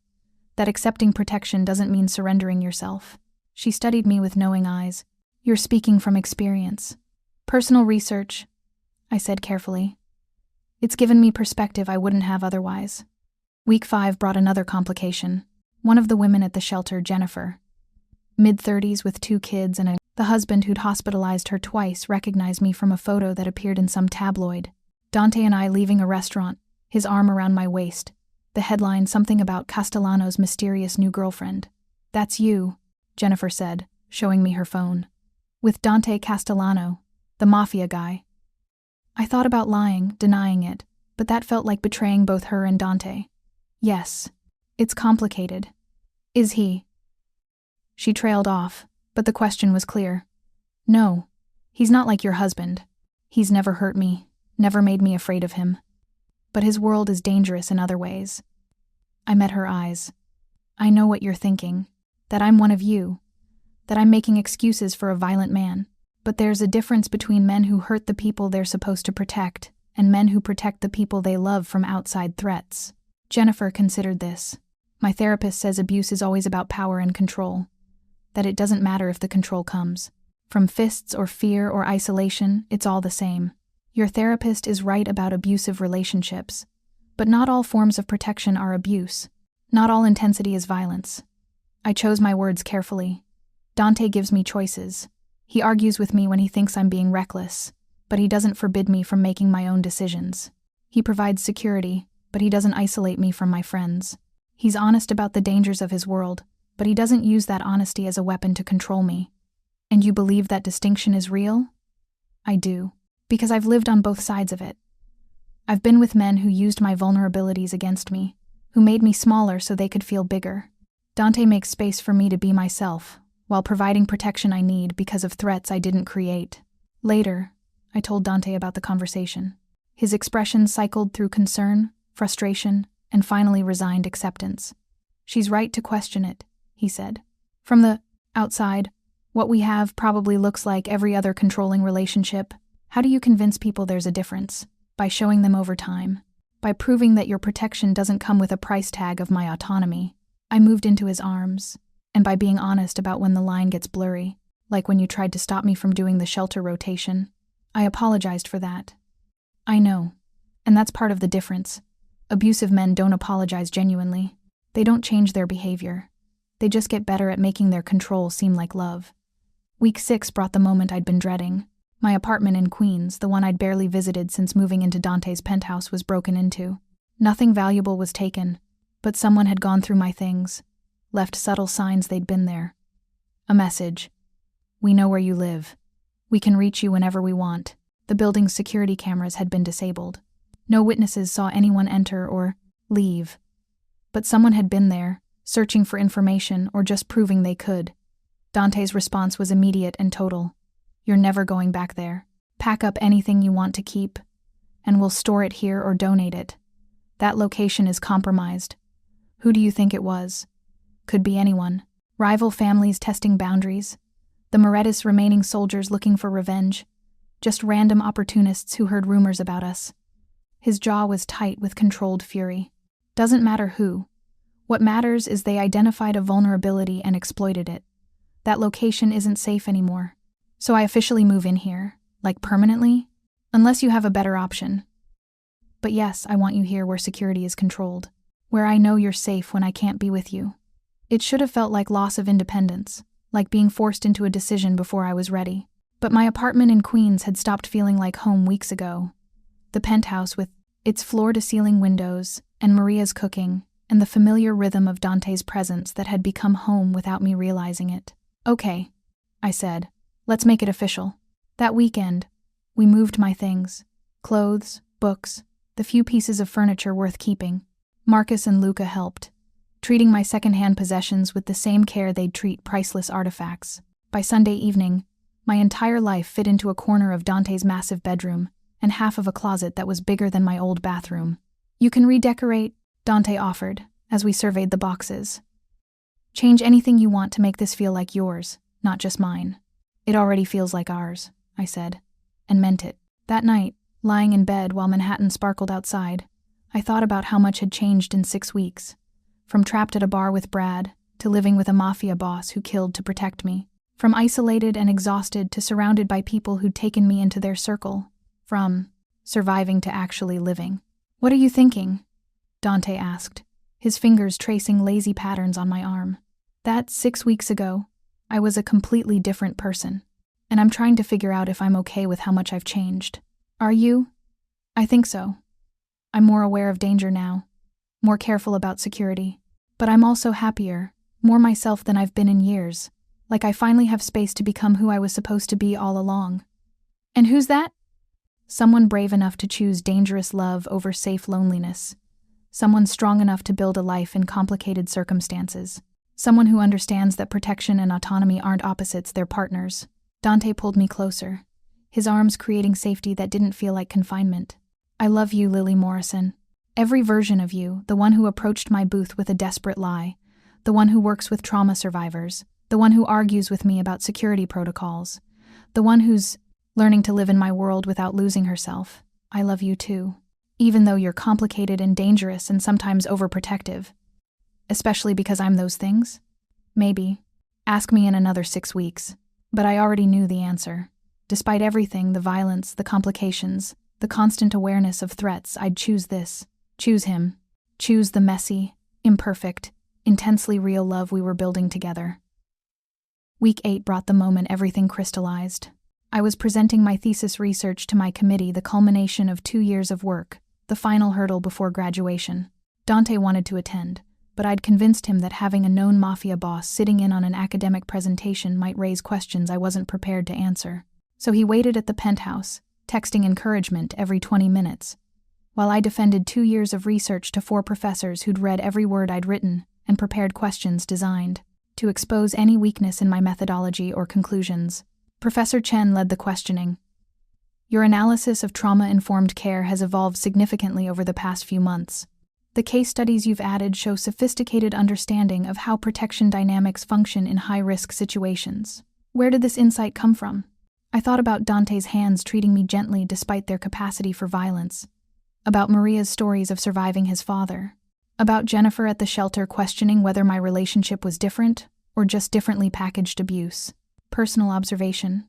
that accepting protection doesn't mean surrendering yourself. She studied me with knowing eyes. You're speaking from experience. Personal research, I said carefully. It's given me perspective I wouldn't have otherwise. Week 5 brought another complication. One of the women at the shelter, Jennifer, mid-30s with 2 kids and the husband who'd hospitalized her twice, recognized me from a photo that appeared in some tabloid. Dante and I leaving a restaurant, his arm around my waist. The headline, something about Castellano's mysterious new girlfriend. That's you, Jennifer said, showing me her phone. With Dante Castellano, the Mafia guy. I thought about lying, denying it, but that felt like betraying both her and Dante. Yes, it's complicated. Is he? She trailed off, but the question was clear. No, he's not like your husband. He's never hurt me, never made me afraid of him. But his world is dangerous in other ways. I met her eyes. I know what you're thinking, that I'm one of you, that I'm making excuses for a violent man. But there's a difference between men who hurt the people they're supposed to protect and men who protect the people they love from outside threats. Jennifer considered this. My therapist says abuse is always about power and control, that it doesn't matter if the control comes from fists or fear or isolation, it's all the same. Your therapist is right about abusive relationships, but not all forms of protection are abuse. Not all intensity is violence. I chose my words carefully. Dante gives me choices. He argues with me when he thinks I'm being reckless, but he doesn't forbid me from making my own decisions. He provides security, but he doesn't isolate me from my friends. He's honest about the dangers of his world, but he doesn't use that honesty as a weapon to control me. And you believe that distinction is real? I do, because I've lived on both sides of it. I've been with men who used my vulnerabilities against me, who made me smaller so they could feel bigger. Dante makes space for me to be myself, while providing protection I need because of threats I didn't create. Later, I told Dante about the conversation. His expressions cycled through concern, frustration, and finally resigned acceptance. She's right to question it, he said. From the outside, what we have probably looks like every other controlling relationship. How do you convince people there's a difference? By showing them over time. By proving that your protection doesn't come with a price tag of my autonomy. I moved into his arms, and by being honest about when the line gets blurry, like when you tried to stop me from doing the shelter rotation. I apologized for that. I know, and that's part of the difference. Abusive men don't apologize genuinely. They don't change their behavior. They just get better at making their control seem like love. Week 6 brought the moment I'd been dreading. My apartment in Queens, the one I'd barely visited since moving into Dante's penthouse, was broken into. Nothing valuable was taken, but someone had gone through my things, left subtle signs they'd been there. A message. We know where you live. We can reach you whenever we want. The building's security cameras had been disabled. No witnesses saw anyone enter or leave. But someone had been there, searching for information or just proving they could. Dante's response was immediate and total. You're never going back there. Pack up anything you want to keep, and we'll store it here or donate it. That location is compromised. Who do you think it was? Could be anyone. Rival families testing boundaries. The Morettis remaining soldiers looking for revenge. Just random opportunists who heard rumors about us. His jaw was tight with controlled fury. Doesn't matter who. What matters is they identified a vulnerability and exploited it. That location isn't safe anymore. So I officially move in here, like permanently, unless you have a better option. But yes, I want you here where security is controlled, where I know you're safe when I can't be with you. It should have felt like loss of independence, like being forced into a decision before I was ready. But my apartment in Queens had stopped feeling like home weeks ago. The penthouse with its floor-to-ceiling windows, and Maria's cooking, and the familiar rhythm of Dante's presence that had become home without me realizing it. Okay, I said. Let's make it official. That weekend, we moved my things. Clothes, books, the few pieces of furniture worth keeping. Marcus and Luca helped, treating my second-hand possessions with the same care they'd treat priceless artifacts. By Sunday evening, my entire life fit into a corner of Dante's massive bedroom, and half of a closet that was bigger than my old bathroom. You can redecorate, Dante offered, as we surveyed the boxes. Change anything you want to make this feel like yours, not just mine. It already feels like ours, I said, and meant it. That night, lying in bed while Manhattan sparkled outside, I thought about how much had changed in 6 weeks. From trapped at a bar with Brad, to living with a Mafia boss who killed to protect me. From isolated and exhausted to surrounded by people who'd taken me into their circle. From surviving to actually living. What are you thinking? Dante asked, his fingers tracing lazy patterns on my arm. That 6 weeks ago, I was a completely different person, and I'm trying to figure out if I'm okay with how much I've changed. Are you? I think so. I'm more aware of danger now, more careful about security, but I'm also happier, more myself than I've been in years, like I finally have space to become who I was supposed to be all along. And who's that? Someone brave enough to choose dangerous love over safe loneliness. Someone strong enough to build a life in complicated circumstances. Someone who understands that protection and autonomy aren't opposites, they're partners. Dante pulled me closer, his arms creating safety that didn't feel like confinement. I love you, Lily Morrison. Every version of you, the one who approached my booth with a desperate lie, the one who works with trauma survivors, the one who argues with me about security protocols, the one who's learning to live in my world without losing herself. I love you too. Even though you're complicated and dangerous and sometimes overprotective. Especially because I'm those things? Maybe. Ask me in another 6 weeks. But I already knew the answer. Despite everything, the violence, the complications, the constant awareness of threats, I'd choose this. Choose him. Choose the messy, imperfect, intensely real love we were building together. Week 8 brought the moment everything crystallized. I was presenting my thesis research to my committee, the culmination of 2 years of work, the final hurdle before graduation. Dante wanted to attend, but I'd convinced him that having a known Mafia boss sitting in on an academic presentation might raise questions I wasn't prepared to answer. So he waited at the penthouse, texting encouragement every 20 minutes, while I defended 2 years of research to 4 professors who'd read every word I'd written and prepared questions designed to expose any weakness in my methodology or conclusions. Professor Chen led the questioning. Your analysis of trauma-informed care has evolved significantly over the past few months. The case studies you've added show sophisticated understanding of how protection dynamics function in high-risk situations. Where did this insight come from? I thought about Dante's hands treating me gently despite their capacity for violence, about Maria's stories of surviving his father, about Jennifer at the shelter questioning whether my relationship was different or just differently packaged abuse. Personal observation,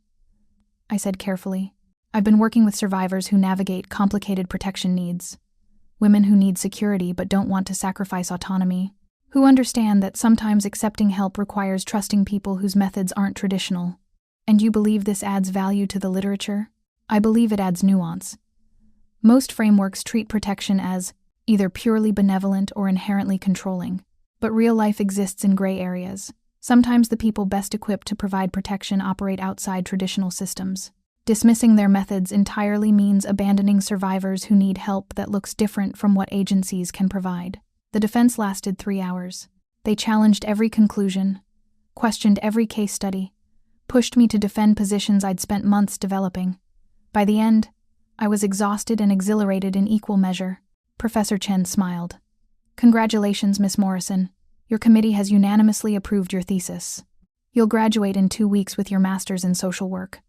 I said carefully. I've been working with survivors who navigate complicated protection needs. Women who need security but don't want to sacrifice autonomy. Who understand that sometimes accepting help requires trusting people whose methods aren't traditional. And you believe this adds value to the literature? I believe it adds nuance. Most frameworks treat protection as either purely benevolent or inherently controlling. But real life exists in gray areas. Sometimes the people best equipped to provide protection operate outside traditional systems. Dismissing their methods entirely means abandoning survivors who need help that looks different from what agencies can provide. The defense lasted 3 hours. They challenged every conclusion, questioned every case study, pushed me to defend positions I'd spent months developing. By the end, I was exhausted and exhilarated in equal measure. Professor Chen smiled. "Congratulations, Miss Morrison. Your committee has unanimously approved your thesis. You'll graduate in 2 weeks with your master's in social work."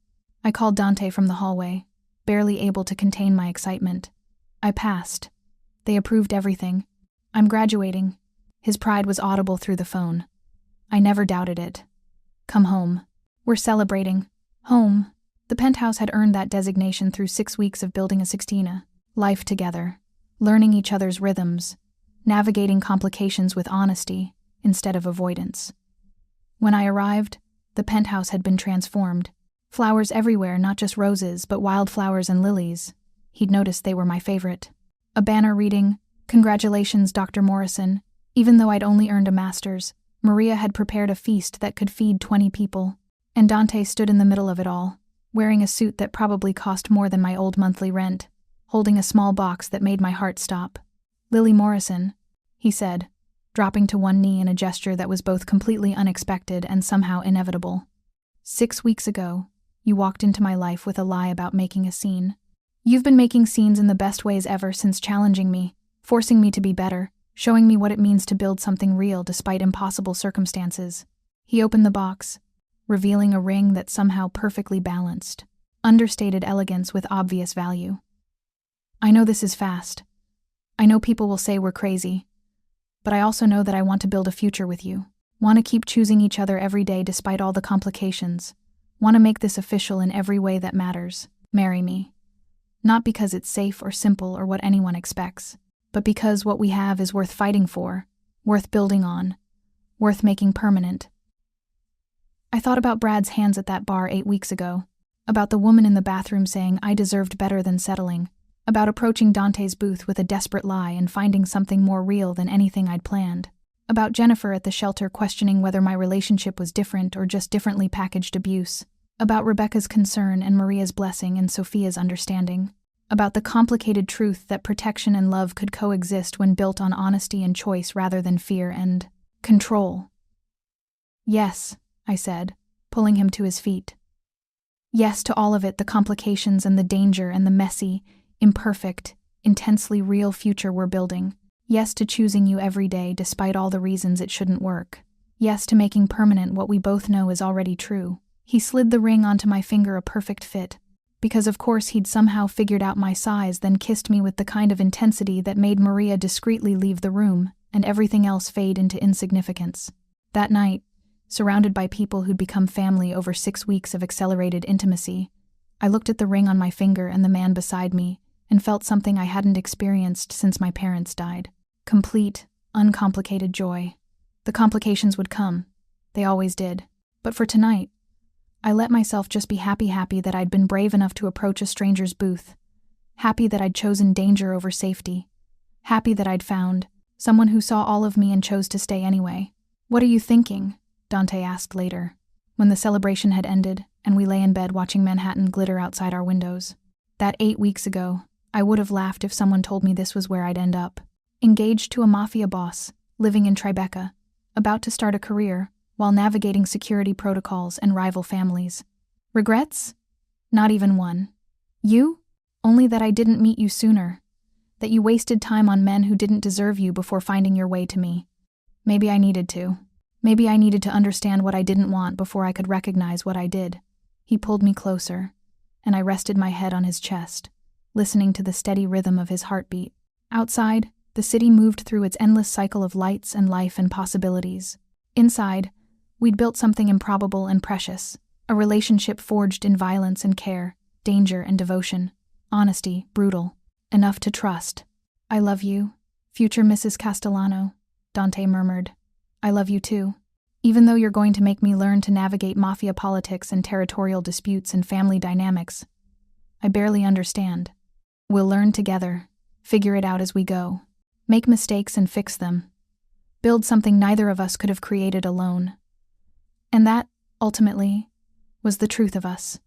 I called Dante from the hallway, barely able to contain my excitement. I passed. They approved everything. I'm graduating. His pride was audible through the phone. I never doubted it. "Come home. We're celebrating." Home. The penthouse had earned that designation through 6 weeks of building a sixtina. Life together. Learning each other's rhythms. Navigating complications with honesty instead of avoidance. When I arrived, the penthouse had been transformed. Flowers everywhere, not just roses, but wildflowers and lilies. He'd noticed they were my favorite. A banner reading, "Congratulations, Dr. Morrison." Even though I'd only earned a master's, Maria had prepared a feast that could feed 20 people. And Dante stood in the middle of it all, wearing a suit that probably cost more than my old monthly rent, holding a small box that made my heart stop. "Lily Morrison," he said, dropping to one knee in a gesture that was both completely unexpected and somehow inevitable. "6 weeks ago, you walked into my life with a lie about making a scene. You've been making scenes in the best ways ever since challenging me, forcing me to be better, showing me what it means to build something real despite impossible circumstances." He opened the box, revealing a ring that somehow perfectly balanced, understated elegance with obvious value. "I know this is fast. I know people will say we're crazy. But I also know that I want to build a future with you. Want to keep choosing each other every day despite all the complications. Want to make this official in every way that matters. Marry me. Not because it's safe or simple or what anyone expects, but because what we have is worth fighting for, worth building on, worth making permanent." I thought about Brad's hands at that bar 8 weeks ago, about the woman in the bathroom saying I deserved better than settling, about approaching Dante's booth with a desperate lie and finding something more real than anything I'd planned, about Jennifer at the shelter questioning whether my relationship was different or just differently packaged abuse, about Rebecca's concern and Maria's blessing and Sophia's understanding, about the complicated truth that protection and love could coexist when built on honesty and choice rather than fear and control. "Yes," I said, pulling him to his feet. "Yes to all of it, the complications and the danger and the messy, imperfect, intensely real future we're building. Yes to choosing you every day despite all the reasons it shouldn't work. Yes to making permanent what we both know is already true." He slid the ring onto my finger, a perfect fit, because of course he'd somehow figured out my size, then kissed me with the kind of intensity that made Maria discreetly leave the room and everything else fade into insignificance. That night, surrounded by people who'd become family over 6 weeks of accelerated intimacy, I looked at the ring on my finger and the man beside me and felt something I hadn't experienced since my parents died. Complete, uncomplicated joy. The complications would come. They always did. But for tonight, I let myself just be happy that I'd been brave enough to approach a stranger's booth. Happy that I'd chosen danger over safety. Happy that I'd found someone who saw all of me and chose to stay anyway. "What are you thinking?" Dante asked later, when the celebration had ended and we lay in bed watching Manhattan glitter outside our windows. That 8 weeks ago, I would have laughed if someone told me this was where I'd end up. Engaged to a Mafia boss, living in Tribeca, about to start a career, while navigating security protocols and rival families. Regrets? Not even one. You? Only that I didn't meet you sooner. That you wasted time on men who didn't deserve you before finding your way to me. Maybe I needed to. Maybe I needed to understand what I didn't want before I could recognize what I did. He pulled me closer, and I rested my head on his chest, listening to the steady rhythm of his heartbeat. Outside, the city moved through its endless cycle of lights and life and possibilities. Inside, we'd built something improbable and precious, a relationship forged in violence and care, danger and devotion, honesty, brutal, enough to trust. "I love you, future Mrs. Castellano," Dante murmured. "I love you too. Even though you're going to make me learn to navigate mafia politics and territorial disputes and family dynamics, I barely understand. We'll learn together, figure it out as we go, make mistakes and fix them, build something neither of us could have created alone. And that, ultimately, was the truth of us.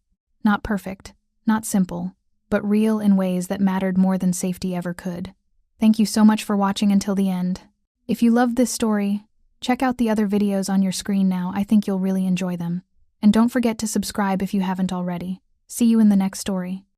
Not perfect, not simple, but real in ways that mattered more than safety ever could. Thank you so much for watching until the end. If you loved this story, check out the other videos on your screen now. I think you'll really enjoy them. And don't forget to subscribe if you haven't already. See you in the next story.